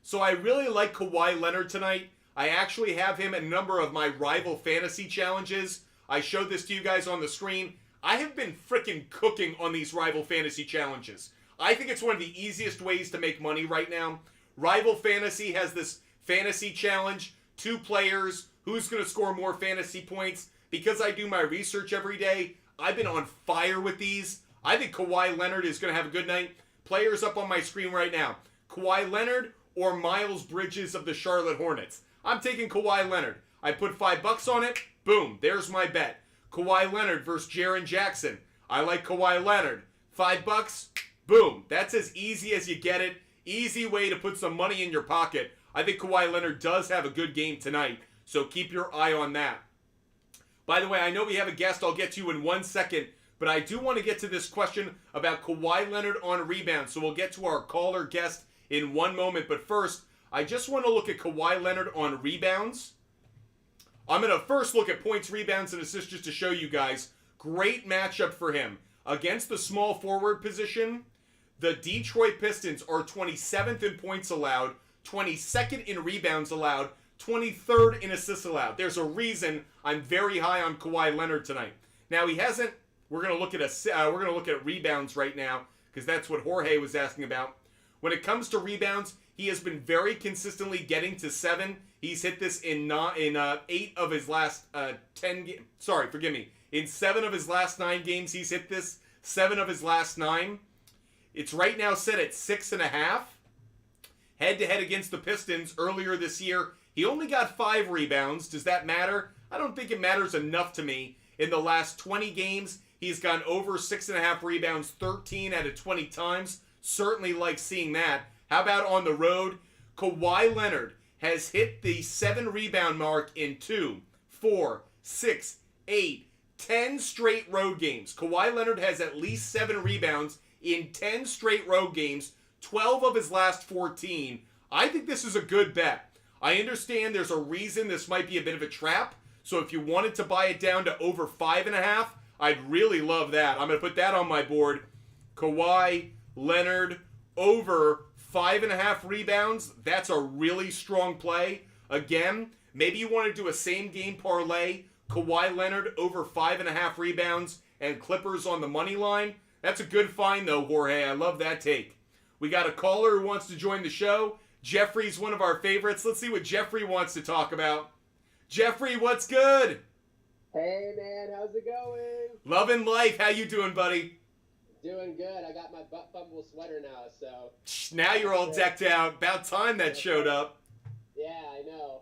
So I really like Kawhi Leonard tonight. I actually have him in a number of my rival fantasy challenges. I showed this to you guys on the screen. I have been freaking cooking on these rival fantasy challenges. I think it's one of the easiest ways to make money right now. Rival Fantasy has this fantasy challenge. 2 players. Who's going to score more fantasy points? Because I do my research every day, I've been on fire with these. I think Kawhi Leonard is going to have a good night. Players up on my screen right now. Kawhi Leonard or Miles Bridges of the Charlotte Hornets. I'm taking Kawhi Leonard. I put $5 on it. Boom. There's my bet. Kawhi Leonard versus Jaren Jackson. I like Kawhi Leonard. $5. Boom. That's as easy as you get it. Easy way to put some money in your pocket. I think Kawhi Leonard does have a good game tonight. So keep your eye on that. By the way, I know we have a guest I'll get to in 1 second, but I do want to get to this question about Kawhi Leonard on rebound. So we'll get to our caller guest in 1 moment. But first, I just want to look at Kawhi Leonard on rebounds. I'm going to first look at points, rebounds, and assists just to show you guys. Great matchup for him. Against the small forward position, the Detroit Pistons are 27th in points allowed, 22nd in rebounds allowed, 23rd in assists allowed. There's a reason I'm very high on Kawhi Leonard tonight. Now he hasn't. We're gonna look at rebounds right now because that's what Jorge was asking about. When it comes to rebounds, he has been very consistently getting to 7. He's hit this in 8 of his last 10 games. Sorry, forgive me. In 7 of his last 9 games, he's hit this. 7 of his last 9. It's right now set at 6.5. Head-to-head against the Pistons earlier this year, he only got 5 rebounds. Does that matter? I don't think it matters enough to me. In the last 20 games, he's gone over 6.5 rebounds 13 out of 20 times. Certainly like seeing that. How about on the road? Kawhi Leonard has hit the 7 rebound mark in 2, 4, 6, 8, 10 straight road games. Kawhi Leonard has at least 7 rebounds in 10 straight road games, 12 of his last 14. I think this is a good bet. I understand there's a reason this might be a bit of a trap. So if you wanted to buy it down to over 5.5, I'd really love that. I'm going to put that on my board. Kawhi Leonard over 5.5 rebounds. That's a really strong play. Again, maybe you want to do a same game parlay. Kawhi Leonard over 5.5 rebounds and Clippers on the money line. That's a good find though, Jorge. I love that take. We got a caller who wants to join the show. Jeffrey's one of our favorites. Let's see what Jeffrey wants to talk about. Jeffrey, what's good? Hey, man. How's it going? Loving life. How you doing, buddy? Doing good. I got my butt fumble sweater now, so... Now you're all decked out. About time that showed up. Yeah, I know.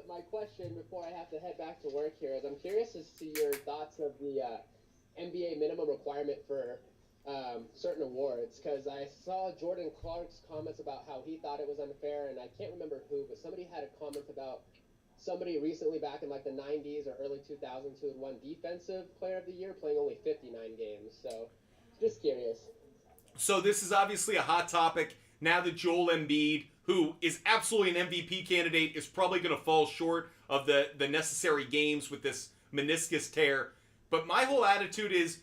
My question before I have to head back to work here is I'm curious as to your thoughts of the NBA minimum requirement for certain awards, because I saw Jordan Clark's comments about how he thought it was unfair, and I can't remember who, but somebody had a comment about somebody recently back in like the 90s or early 2000s who had won Defensive Player of the Year playing only 59 games. So just curious. So this is obviously a hot topic now that Joel Embiid, who is absolutely an MVP candidate, is probably going to fall short of the necessary games with this meniscus tear. But my whole attitude is,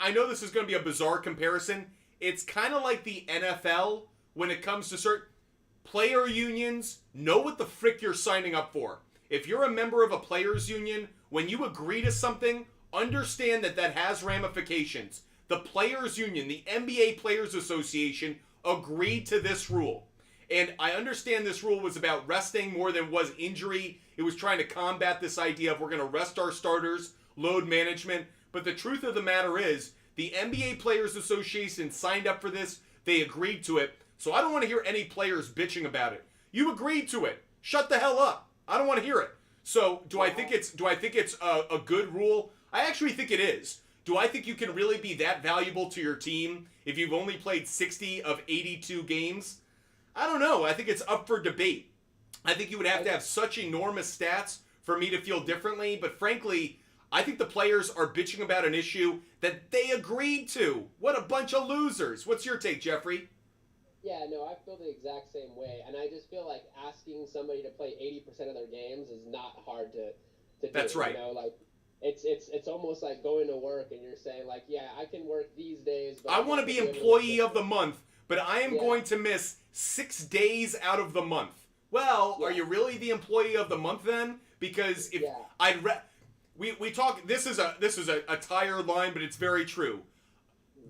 I know this is going to be a bizarre comparison. It's kind of like the NFL when it comes to certain player unions. Know what the frick you're signing up for. If you're a member of a players union, when you agree to something, understand that that has ramifications. The players union, the NBA Players Association, agreed to this rule. And I understand this rule was about resting more than was injury. It was trying to combat this idea of we're going to rest our starters, load management. But the truth of the matter is, the NBA Players Association signed up for this. They agreed to it. So I don't want to hear any players bitching about it. You agreed to it. Shut the hell up. I don't want to hear it. So do I think it's a good rule? I actually think it is. Do I think you can really be that valuable to your team if you've only played 60 of 82 games? I don't know. I think it's up for debate. I think you would have to have such enormous stats for me to feel differently. But frankly, I think the players are bitching about an issue that they agreed to. What a bunch of losers. What's your take, Jeffrey? Yeah, no, I feel the exact same way. And I just feel like asking somebody to play 80% of their games is not hard to do. That's right. You know, like, it's almost like going to work and you're saying, like, yeah, I can work these days. But I want to be employee of the month, but I am going to miss 6 days out of the month. Well, are you really the employee of the month then? Because if we talk, this is a tired line, but it's very true.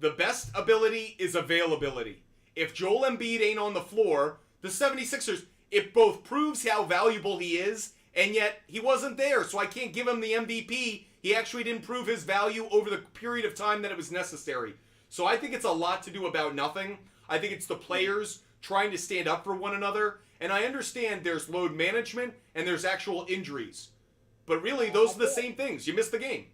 The best ability is availability. If Joel Embiid ain't on the floor, the 76ers, it both proves how valuable he is, and yet he wasn't there, so I can't give him the MVP. He actually didn't prove his value over the period of time that it was necessary. So I think it's a lot to do about nothing. I think it's the players trying to stand up for one another, and I understand there's load management and there's actual injuries. But really, those are the same things. You miss the game.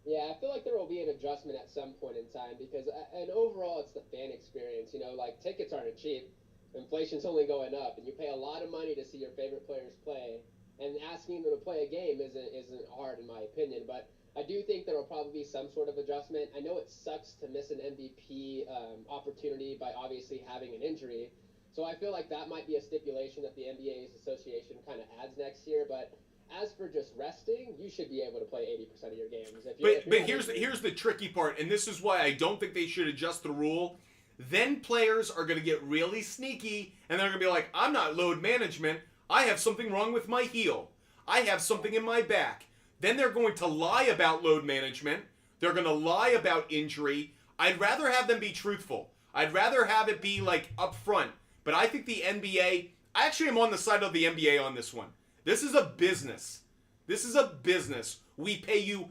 Yeah, I feel like there will be an adjustment at some point in time because, and overall, it's the fan experience. You know, like, tickets aren't cheap. Inflation's only going up, and you pay a lot of money to see your favorite players play. And asking them to play a game isn't hard, in my opinion. But I do think there will probably be some sort of adjustment. I know it sucks to miss an MVP opportunity by obviously having an injury. So I feel like that might be a stipulation that the NBA's association kind of adds next year. But as for just resting, you should be able to play 80% of your games. But here's the tricky part, and this is why I don't think they should adjust the rule. Then players are going to get really sneaky, and they're going to be like, I'm not load management. I have something wrong with my heel. I have something in my back. Then they're going to lie about load management. They're going to lie about injury. I'd rather have them be truthful. I'd rather have it be like upfront. But I think the NBA, I actually am on the side of the NBA on this one. This is a business. This is a business. We pay you.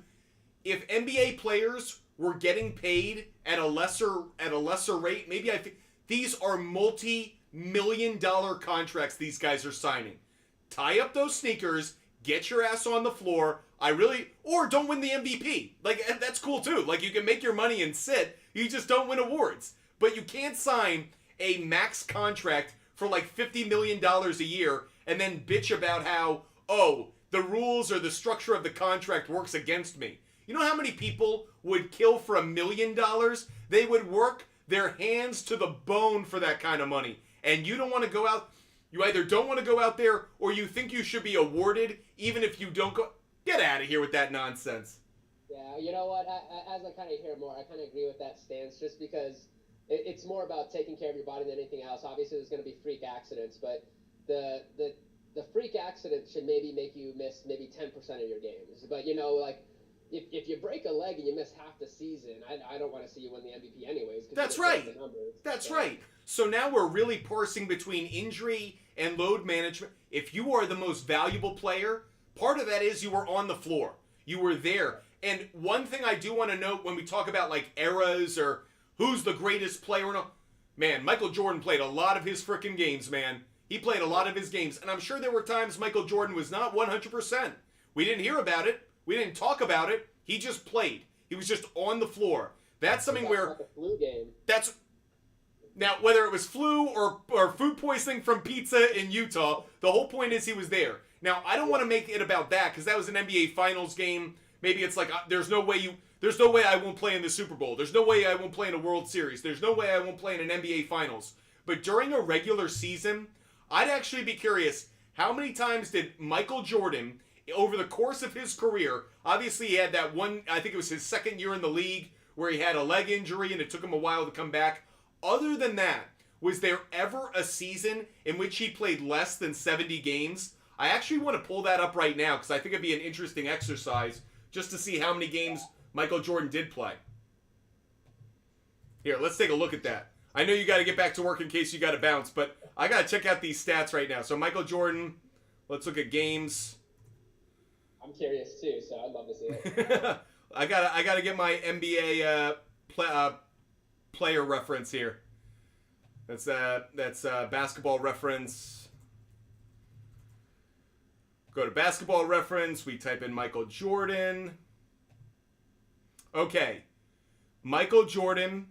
If NBA players were getting paid at a lesser rate, maybe these are multi-million-dollar contracts these guys are signing. Tie up those sneakers, get your ass on the floor. Or don't win the MVP. Like, that's cool too. Like, you can make your money and sit. You just don't win awards. But you can't sign a max contract for like $50 million a year and then bitch about how, the rules or the structure of the contract works against me. You know how many people would kill for $1 million? They would work their hands to the bone for that kind of money. And you don't want to go out, you either don't want to go out there or you think you should be awarded even if you don't go. Get out of here with that nonsense. Yeah, you know what? As I kind of hear more, I kind of agree with that stance just because it's more about taking care of your body than anything else. Obviously, there's going to be freak accidents, but the freak accident should maybe make you miss maybe 10% of your games. But, you know, like, if you break a leg and you miss half the season, I don't want to see you win the MVP anyways. That's right. That's right. So now we're really parsing between injury and load management. If you are the most valuable player, part of that is you were on the floor. You were there. And one thing I do want to note when we talk about, like, eras or who's the greatest player, man, Michael Jordan played a lot of his frickin' games, man. He played a lot of his games. And I'm sure there were times Michael Jordan was not 100%. We didn't hear about it. We didn't talk about it. He just played. He was just on the floor. That's something where like a flu game. that's now whether it was flu or food poisoning from pizza in Utah. The whole point is he was there. Now I don't want to make it about that because that was an NBA Finals game. Maybe it's like there's no way I won't play in the Super Bowl. There's no way I won't play in a World Series. There's no way I won't play in an NBA Finals. But during a regular season, I'd actually be curious, how many times did Michael Jordan, over the course of his career, obviously he had that one, I think it was his second year in the league, where he had a leg injury and it took him a while to come back. Other than that, was there ever a season in which he played less than 70 games? I actually want to pull that up right now because I think it'd be an interesting exercise just to see how many games Michael Jordan did play. Here, let's take a look at that. I know you got to get back to work in case you got to bounce, but I got to check out these stats right now. So Michael Jordan, let's look at games. I'm curious too, so I'd love to see it. I gotta get my NBA player reference here. That's Basketball Reference. Go to Basketball Reference. We type in Michael Jordan. Okay, Michael Jordan.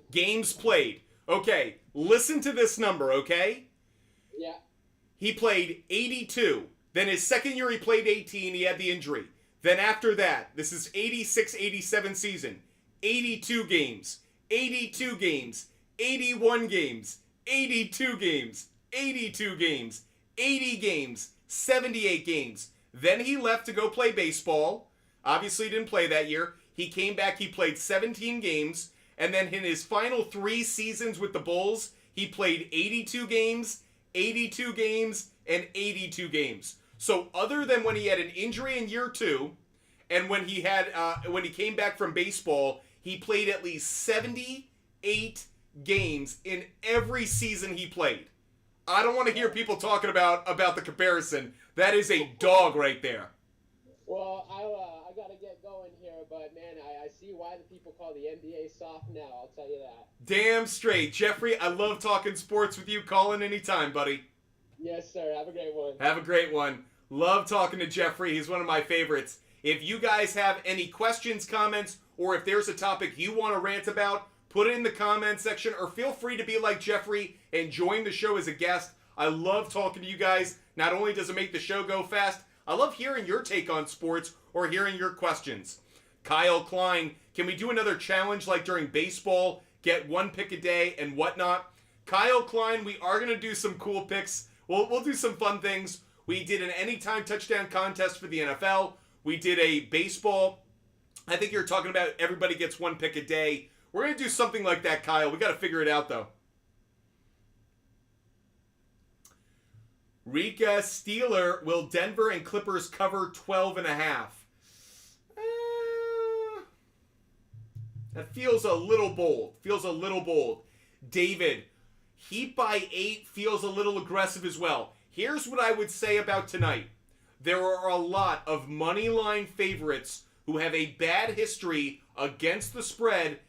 Games played. Okay, listen to this number, okay? Yeah. He played 82. Then his second year he played 18. He had the injury. Then after that, this is 86-87 season. 82 games. 82 games. 81 games. 82 games. 82 games. 80 games. 78 games. Then he left to go play baseball. Obviously didn't play that year. He came back. He played 17 games. And then in his final 3 seasons with the Bulls, he played 82 games, 82 games, and 82 games. So other than when he had an injury in year 2, and when he came back from baseball, he played at least 78 games in every season he played. I don't want to hear people talking about the comparison. That is a dog right there. Well, I got to get going here, but man, I see why the people call the NBA soft now, I'll tell you that. Damn straight. Jeffrey, I love talking sports with you. Call in anytime, buddy. Yes, sir. Have a great one. Have a great one. Love talking to Jeffrey. He's one of my favorites. If you guys have any questions, comments, or if there's a topic you want to rant about, put it in the comment section, or feel free to be like Jeffrey and join the show as a guest. I love talking to you guys. Not only does it make the show go fast, I love hearing your take on sports or hearing your questions. Kyle Klein, can we do another challenge like during baseball? Get 1 pick a day and whatnot? Kyle Klein, we are going to do some cool picks. We'll do some fun things. We did an anytime touchdown contest for the NFL. We did a baseball. I think you're talking about everybody gets 1 pick a day. We're going to do something like that, Kyle. We got to figure it out, though. Rika Steeler, will Denver and Clippers cover 12.5? That feels a little bold. David, Heat by 8 feels a little aggressive as well. Here's what I would say about tonight. There are a lot of money line favorites who have a bad history against the spread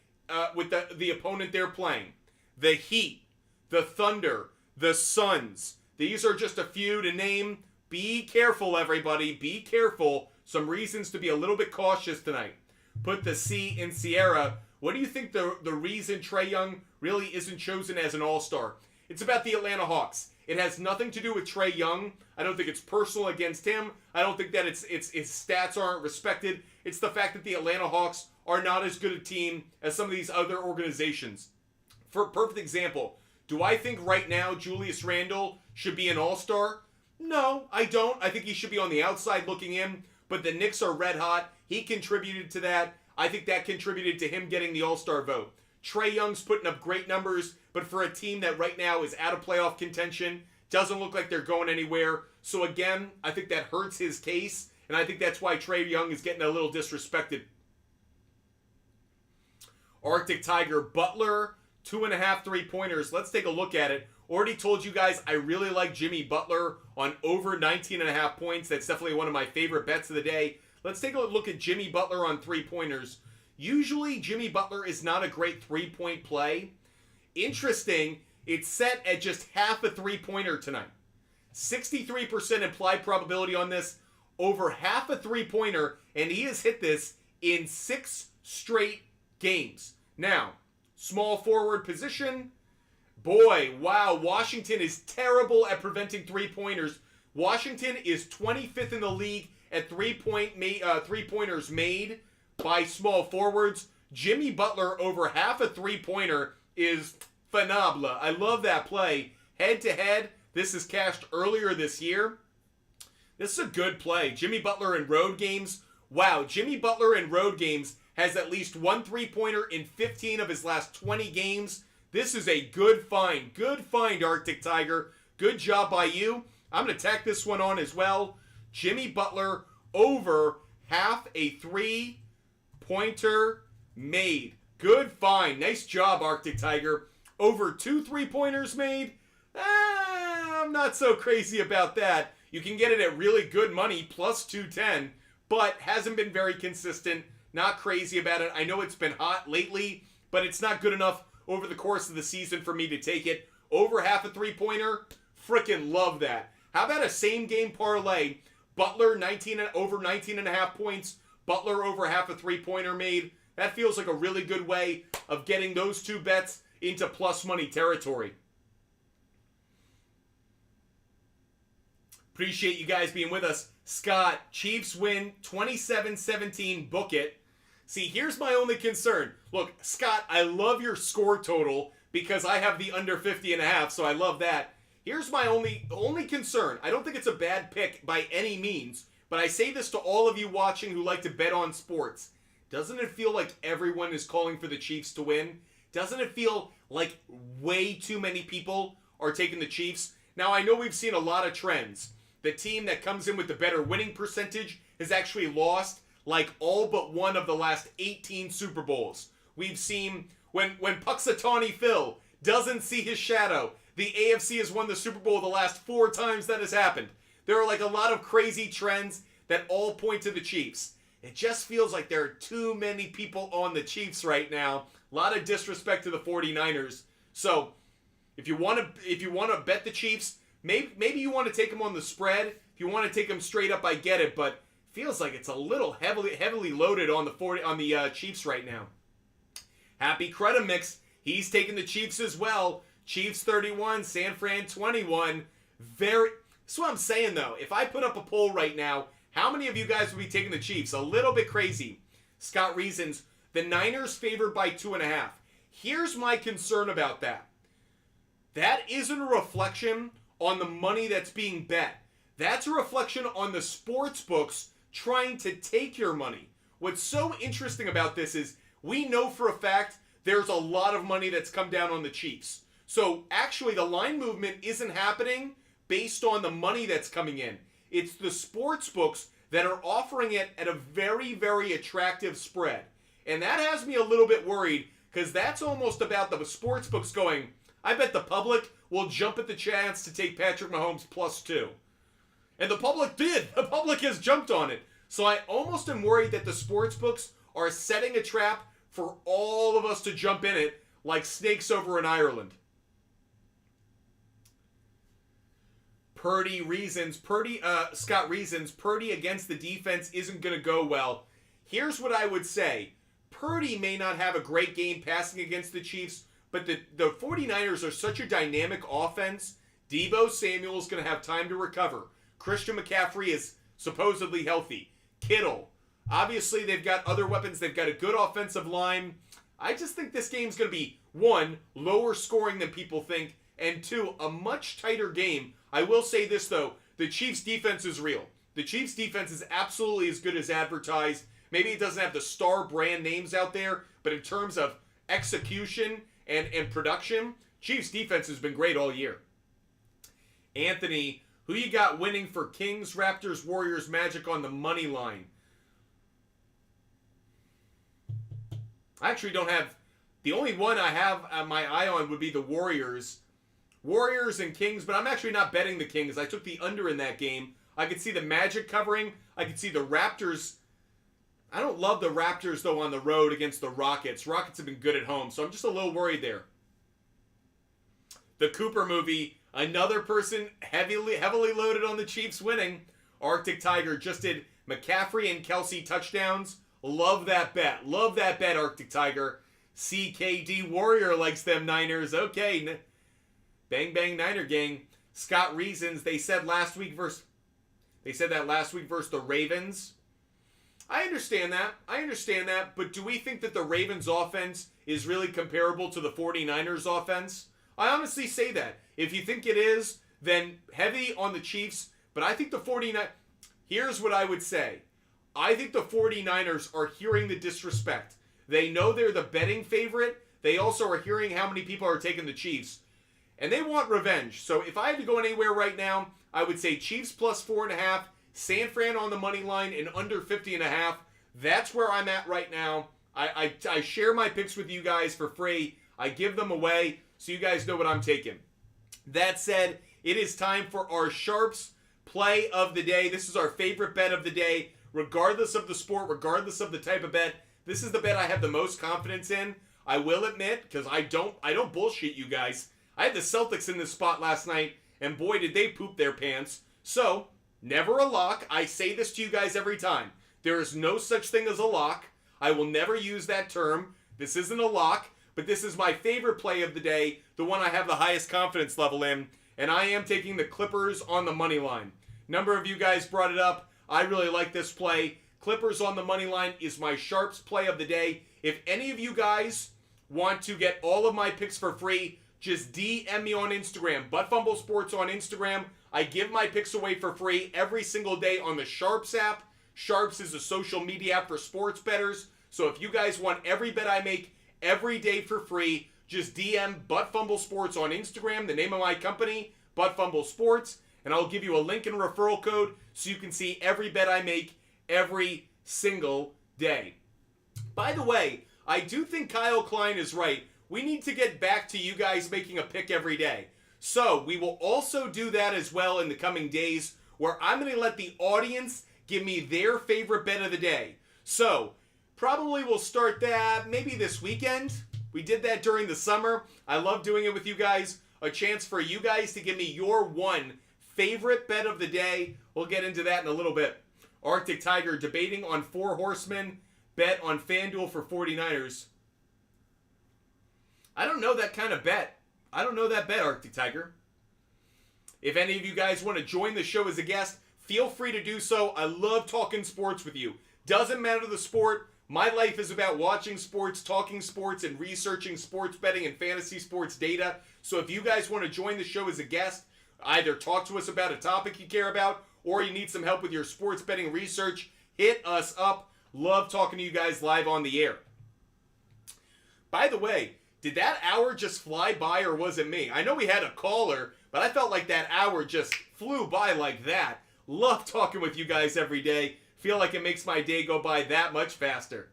with the opponent they're playing. The Heat, the Thunder, the Suns. These are just a few to name. Be careful, everybody. Be careful. Some reasons to be a little bit cautious tonight. Put the C in Sierra. What do you think the reason Trae Young really isn't chosen as an all-star? It's about the Atlanta Hawks. It has nothing to do with Trae Young. I don't think it's personal against him. I don't think that his stats aren't respected. It's the fact that the Atlanta Hawks are not as good a team as some of these other organizations. For a perfect example, do I think right now Julius Randle should be an all-star? No, I don't. I think he should be on the outside looking in. But the Knicks are red hot. He contributed to that. I think that contributed to him getting the all-star vote. Trae Young's putting up great numbers, but for a team that right now is out of playoff contention, doesn't look like they're going anywhere. So again, I think that hurts his case, and I think that's why Trae Young is getting a little disrespected. Arctic Tiger, Butler, 2.5 3-pointers. Let's take a look at it. Already told you guys I really like Jimmy Butler on over 19.5 points. That's definitely one of my favorite bets of the day. Let's take a look at Jimmy Butler on 3-pointers. Usually, Jimmy Butler is not a great 3-point play. Interesting, it's set at just half a 3-pointer tonight. 63% implied probability on this, over half a 3-pointer, and he has hit this in 6 straight games. Now, small forward position. Boy, wow, Washington is terrible at preventing three-pointers. Washington is 25th in the league at three-pointers made by small forwards. Jimmy Butler over half a three-pointer is phenomenal. I love that play. Head-to-head, this is cashed earlier this year. This is a good play. Jimmy Butler in road games. Wow, Jimmy Butler in road games has at least one three-pointer in 15 of his last 20 games. This is a good find. Good find, Arctic Tiger. Good job by you. I'm going to tack this one on as well. Jimmy Butler over half a three-pointer made. Good find. Nice job, Arctic Tiger. Over 2 3-pointers made? I'm not so crazy about that. You can get it at really good money, plus 210, but hasn't been very consistent. Not crazy about it. I know it's been hot lately, but it's not good enough over the course of the season for me to take it. Over half a three-pointer? Frickin' love that. How about a same-game parlay? Butler over 19.5 points. Butler over half a three-pointer made. That feels like a really good way of getting those two bets into plus money territory. Appreciate you guys being with us. Scott, Chiefs win 27-17, book it. See, here's my only concern. Look, Scott, I love your score total because I have the under 50.5, so I love that. Here's my only concern. I don't think it's a bad pick by any means, but I say this to all of you watching who like to bet on sports. Doesn't it feel like everyone is calling for the Chiefs to win? Doesn't it feel like way too many people are taking the Chiefs? Now, I know we've seen a lot of trends. The team that comes in with the better winning percentage has actually lost like all but one of the last 18 Super Bowls. We've seen when Puxatawny Phil doesn't see his shadow, the AFC has won the Super Bowl the last 4 times that has happened. There are like a lot of crazy trends that all point to the Chiefs. It just feels like there are too many people on the Chiefs right now. A lot of disrespect to the 49ers. So, if you want to bet the Chiefs, maybe you want to take them on the spread. If you want to take them straight up, I get it, but feels like it's a little heavily loaded on the Chiefs right now. Happy Credit Mix, he's taking the Chiefs as well. Chiefs 31, San Fran 21. That's what I'm saying though. If I put up a poll right now, how many of you guys would be taking the Chiefs? A little bit crazy. Scott Reasons, the Niners favored by 2.5. Here's my concern about that. That isn't a reflection on the money that's being bet. That's a reflection on the sports books trying to take your money. What's so interesting about this is we know for a fact there's a lot of money that's come down on the Chiefs. So actually the line movement isn't happening based on the money that's coming in. It's the sports books that are offering it at a very, very attractive spread. And that has me a little bit worried because that's almost about the sports books going, I bet the public will jump at the chance to take Patrick Mahomes +2. And the public did. The public has jumped on it. So I almost am worried that the sports books are setting a trap for all of us to jump in it like snakes over in Ireland. Scott Reasons, Purdy against the defense isn't going to go well. Here's what I would say. Purdy may not have a great game passing against the Chiefs, but the 49ers are such a dynamic offense. Deebo Samuel's going to have time to recover. Christian McCaffrey is supposedly healthy. Kittle. Obviously, they've got other weapons. They've got a good offensive line. I just think this game's going to be, 1, lower scoring than people think, and 2, a much tighter game. I will say this, though. The Chiefs' defense is real. The Chiefs' defense is absolutely as good as advertised. Maybe it doesn't have the star brand names out there, but in terms of execution and production, Chiefs' defense has been great all year. Anthony, who you got winning for Kings, Raptors, Warriors, Magic on the money line? I actually don't have... The only one I have my eye on would be the Warriors. Warriors and Kings, but I'm actually not betting the Kings. I took the under in that game. I could see the Magic covering. I could see the Raptors. I don't love the Raptors, though, on the road against the Rockets. Rockets have been good at home, so I'm just a little worried there. The Cooper movie, another person heavily loaded on the Chiefs winning. Arctic Tiger just did McCaffrey and Kelsey touchdowns. Love that bet. Love that bet, Arctic Tiger. CKD Warrior likes them Niners. Okay. Bang, bang, Niner gang. Scott Reasons, they said that last week versus the Ravens. I understand that. But do we think that the Ravens offense is really comparable to the 49ers offense? I honestly say that. If you think it is, then heavy on the Chiefs. But I think the 49ers... Here's what I would say. I think the 49ers are hearing the disrespect. They know they're the betting favorite. They also are hearing how many people are taking the Chiefs. And they want revenge. So if I had to go anywhere right now, I would say Chiefs plus 4.5, San Fran on the money line, and under 50.5. That's where I'm at right now. I share my picks with you guys for free. I give them away so you guys know what I'm taking. That said, it is time for our Sharps play of the day. This is our favorite bet of the day, regardless of the sport, regardless of the type of bet. This is the bet I have the most confidence in. I will admit, because I don't bullshit you guys. I had the Celtics in this spot last night, and boy, did they poop their pants. So, never a lock. I say this to you guys every time. There is no such thing as a lock. I will never use that term. This isn't a lock, but this is my favorite play of the day, the one I have the highest confidence level in, and I am taking the Clippers on the money line. Number of you guys brought it up. I really like this play. Clippers on the money line is my Sharps play of the day. If any of you guys want to get all of my picks for free, just DM me on Instagram. ButtFumble Sports on Instagram. I give my picks away for free every single day on the SHARPZ app. SHARPZ is a social media app for sports bettors. So if you guys want every bet I make every day for free, just DM ButtFumble Sports on Instagram, the name of my company, ButtFumble Sports, and I'll give you a link and referral code so you can see every bet I make every single day. By the way, I do think Kyle Klein is right. We need to get back to you guys making a pick every day. So we will also do that as well in the coming days, where I'm going to let the audience give me their favorite bet of the day. So probably we'll start that maybe this weekend. We did that during the summer. I love doing it with you guys. A chance for you guys to give me your one favorite bet of the day. We'll get into that in a little bit. Arctic Tiger debating on 4 horsemen. Bet on FanDuel for 49ers. I don't know that kind of bet. I don't know that bet, Arctic Tiger. If any of you guys want to join the show as a guest, feel free to do so. I love talking sports with you. Doesn't matter the sport. My life is about watching sports, talking sports, and researching sports betting and fantasy sports data. So if you guys want to join the show as a guest, either talk to us about a topic you care about, or you need some help with your sports betting research, hit us up. Love talking to you guys live on the air. By the way, did that hour just fly by, or was it me? I know we had a caller, but I felt like that hour just flew by like that. Love talking with you guys every day. Feel like it makes my day go by that much faster.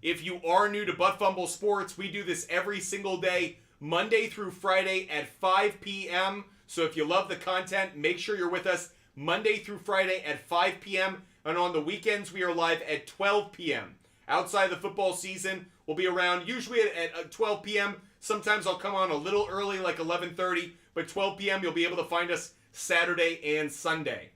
If you are new to ButtFumble Sports, we do this every single day, Monday through Friday at 5 p.m. So if you love the content, make sure you're with us Monday through Friday at 5 p.m. And on the weekends, we are live at 12 p.m. Outside the football season, we'll be around usually at 12 p.m. Sometimes I'll come on a little early, like 11:30, but 12 p.m. you'll be able to find us Saturday and Sunday.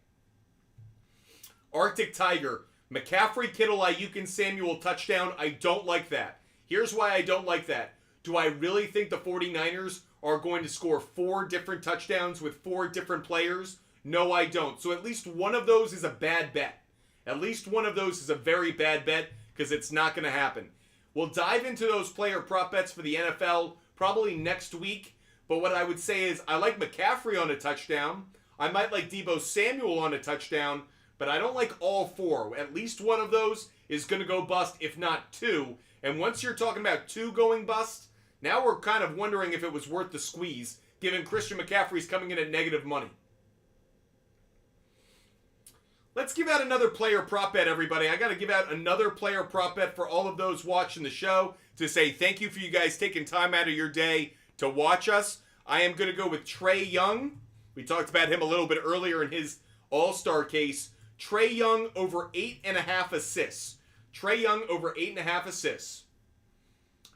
Arctic Tiger, McCaffrey, Kittle, Ayuk, and Samuel touchdown. I don't like that. Here's why I don't like that. Do I really think the 49ers are going to score 4 different touchdowns with 4 different players? No, I don't. So at least one of those is a bad bet. At least one of those is a very bad bet, because it's not going to happen. We'll dive into those player prop bets for the NFL probably next week. But what I would say is I like McCaffrey on a touchdown. I might like Deebo Samuel on a touchdown. But I don't like all 4. At least one of those is going to go bust, if not 2. And once you're talking about 2 going bust, now we're kind of wondering if it was worth the squeeze, given Christian McCaffrey's coming in at negative money. Let's give out another player prop bet, everybody. I got to give out another player prop bet for all of those watching the show to say thank you for you guys taking time out of your day to watch us. I am going to go with Trae Young. We talked about him a little bit earlier in his All-Star case. Trae Young over 8.5 assists. Trae Young over 8.5 assists.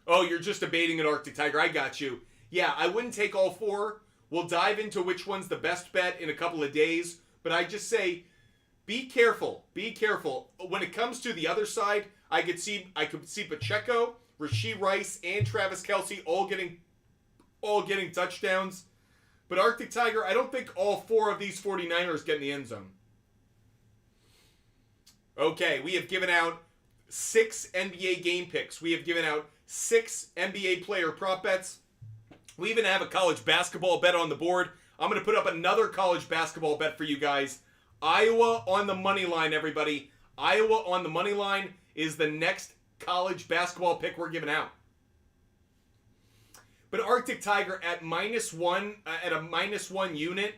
Oh, you're just debating it, Arctic Tiger. I got you. Yeah, I wouldn't take all 4. We'll dive into which one's the best bet in a couple of days. But I just say, be careful. Be careful. When it comes to the other side, I could see Pacheco, Rashee Rice, and Travis Kelce all getting touchdowns. But Arctic Tiger, I don't think all 4 of these 49ers get in the end zone. Okay, we have given out 6 NBA game picks. We have given out 6 NBA player prop bets. We even have a college basketball bet on the board. I'm going to put up another college basketball bet for you guys. Iowa on the money line, everybody. Iowa on the money line is the next college basketball pick we're giving out. But Arctic Tiger at -1, at a -1 unit,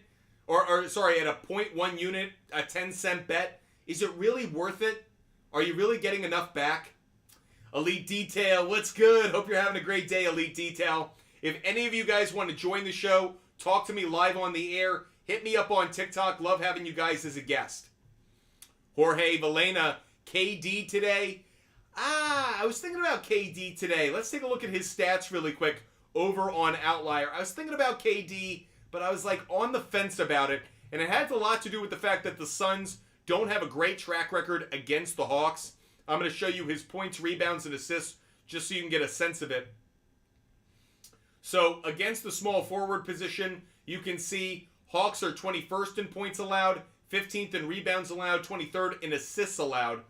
or sorry, at a 0.1 unit, a 10-cent bet, is it really worth it? Are you really getting enough back? Elite Detail, what's good? Hope you're having a great day, Elite Detail. If any of you guys want to join the show, talk to me live on the air, hit me up on TikTok. Love having you guys as a guest. Jorge Valena, KD today. I was thinking about KD today. Let's take a look at his stats really quick over on Outlier. I was thinking about KD, but I was like on the fence about it. And it had a lot to do with the fact that the Suns don't have a great track record against the Hawks. I'm going to show you his points, rebounds, and assists just so you can get a sense of it. So against the small forward position, you can see Hawks are 21st in points allowed, 15th in rebounds allowed, 23rd in assists allowed.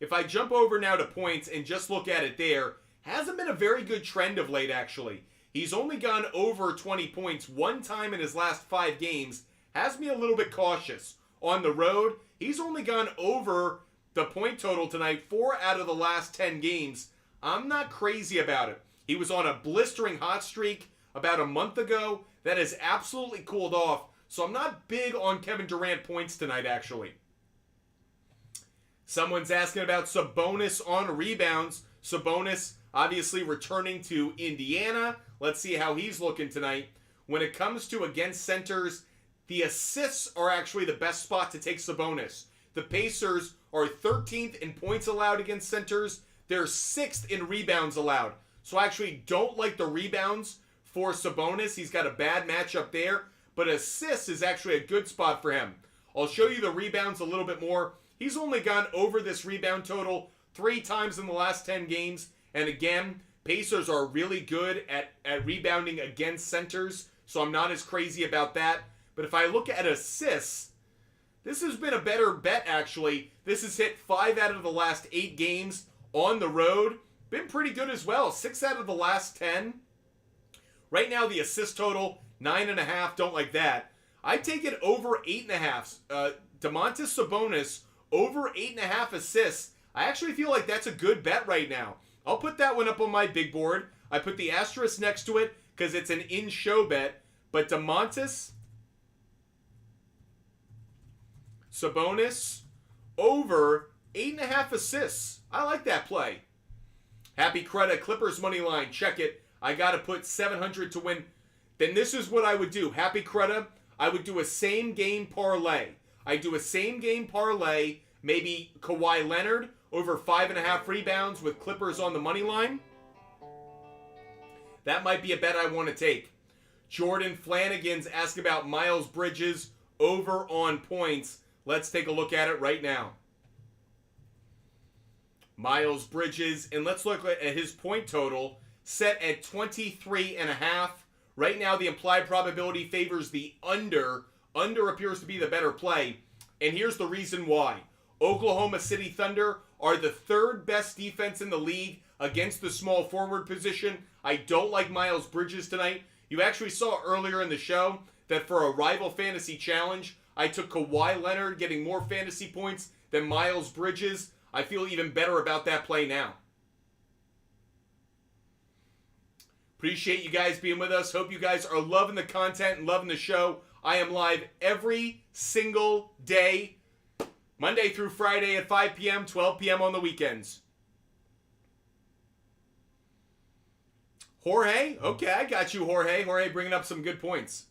If I jump over now to points and just look at it there, hasn't been a very good trend of late, actually. He's only gone over 20 points one time in his last 5 games. Has me a little bit cautious. On the road, he's only gone over the point total tonight 4 out of the last 10 games. I'm not crazy about it. He was on a blistering hot streak about a month ago. That has absolutely cooled off. So I'm not big on Kevin Durant points tonight, actually. Someone's asking about Sabonis on rebounds. Sabonis obviously returning to Indiana. Let's see how he's looking tonight. When it comes to against centers, the assists are actually the best spot to take Sabonis. The Pacers are 13th in points allowed against centers. They're 6th in rebounds allowed. So I actually don't like the rebounds for Sabonis. He's got a bad matchup there. But assists is actually a good spot for him. I'll show you the rebounds a little bit more. He's only gone over this rebound total 3 times in the last 10 games. And again, Pacers are really good at rebounding against centers. So I'm not as crazy about that. But if I look at assists, this has been a better bet, actually. This has hit 5 out of the last 8 games on the road. Been pretty good as well. 6 out of the last 10. Right now, the assist total, 9.5. Don't like that. I take it over 8.5. Domantas Sabonis, over 8.5 assists. I actually feel like that's a good bet right now. I'll put that one up on my big board. I put the asterisk next to it because it's an in-show bet. But Domantas Sabonis, over 8.5 assists. I like that play. Happy credit, Clippers money line. Check it. I got to put 700 to win. Then this is what I would do. Happy credit, I would do a same game parlay. I do a same game parlay, maybe Kawhi Leonard over 5.5 rebounds with Clippers on the money line. That might be a bet I want to take. Jordan Flanagan's asked about Miles Bridges over on points. Let's take a look at it right now. Miles Bridges, and let's look at his point total, set at 23.5. Right now, the implied probability favors the under. Under appears to be the better play. And here's the reason why. Oklahoma City Thunder are the 3rd best defense in the league against the small forward position. I don't like Miles Bridges tonight. You actually saw earlier in the show that for a rival fantasy challenge, I took Kawhi Leonard getting more fantasy points than Miles Bridges. I feel even better about that play now. Appreciate you guys being with us. Hope you guys are loving the content and loving the show. I am live every single day, Monday through Friday at 5 p.m., 12 p.m. on the weekends. Jorge? Okay, I got you, Jorge. Jorge bringing up some good points.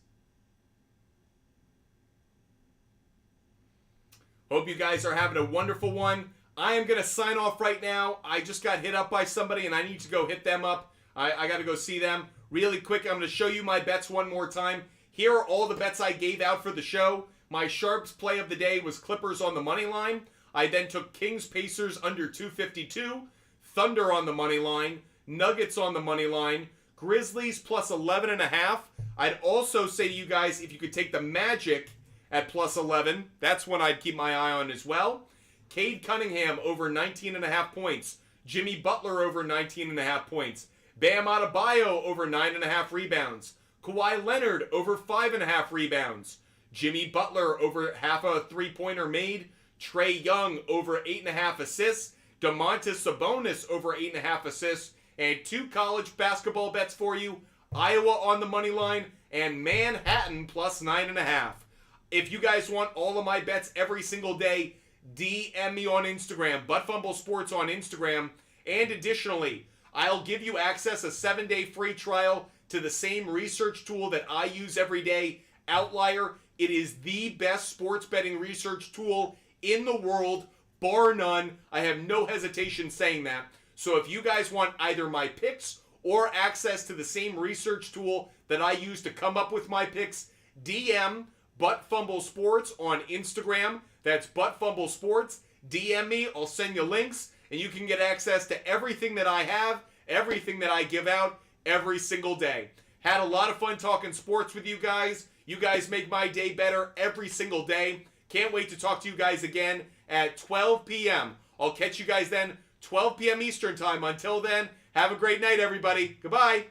Hope you guys are having a wonderful one. I am going to sign off right now. I just got hit up by somebody, and I need to go hit them up. I got to go see them. Really quick, I'm going to show you my bets one more time. Here are all the bets I gave out for the show. My Sharps play of the day was Clippers on the money line. I then took Kings Pacers under 252, Thunder on the money line, Nuggets on the money line, Grizzlies plus 11.5. I'd also say to you guys, if you could take the Magic at plus 11, that's one I'd keep my eye on as well. Cade Cunningham over 19.5 points. Jimmy Butler over 19.5 points. Bam Adebayo over 9.5 rebounds. Kawhi Leonard over 5.5 rebounds. Jimmy Butler over half a three-pointer made. Trae Young over 8.5 assists. Domantas Sabonis over 8.5 assists. And 2 college basketball bets for you. Iowa on the money line and Manhattan plus 9.5. If you guys want all of my bets every single day, DM me on Instagram, Buttfumble Sports on Instagram. And additionally, I'll give you access a 7-day free trial to the same research tool that I use every day, Outlier. It is the best sports betting research tool in the world, bar none. I have no hesitation saying that. So if you guys want either my picks or access to the same research tool that I use to come up with my picks, DM Buttfumble Sports on Instagram. That's Buttfumble Sports. DM me. I'll send you links, and you can get access to everything that I have, everything that I give out every single day. Had a lot of fun talking sports with you guys. You guys make my day better every single day. Can't wait to talk to you guys again at 12 p.m. I'll catch you guys then, 12 p.m. Eastern time. Until then, have a great night, everybody. Goodbye.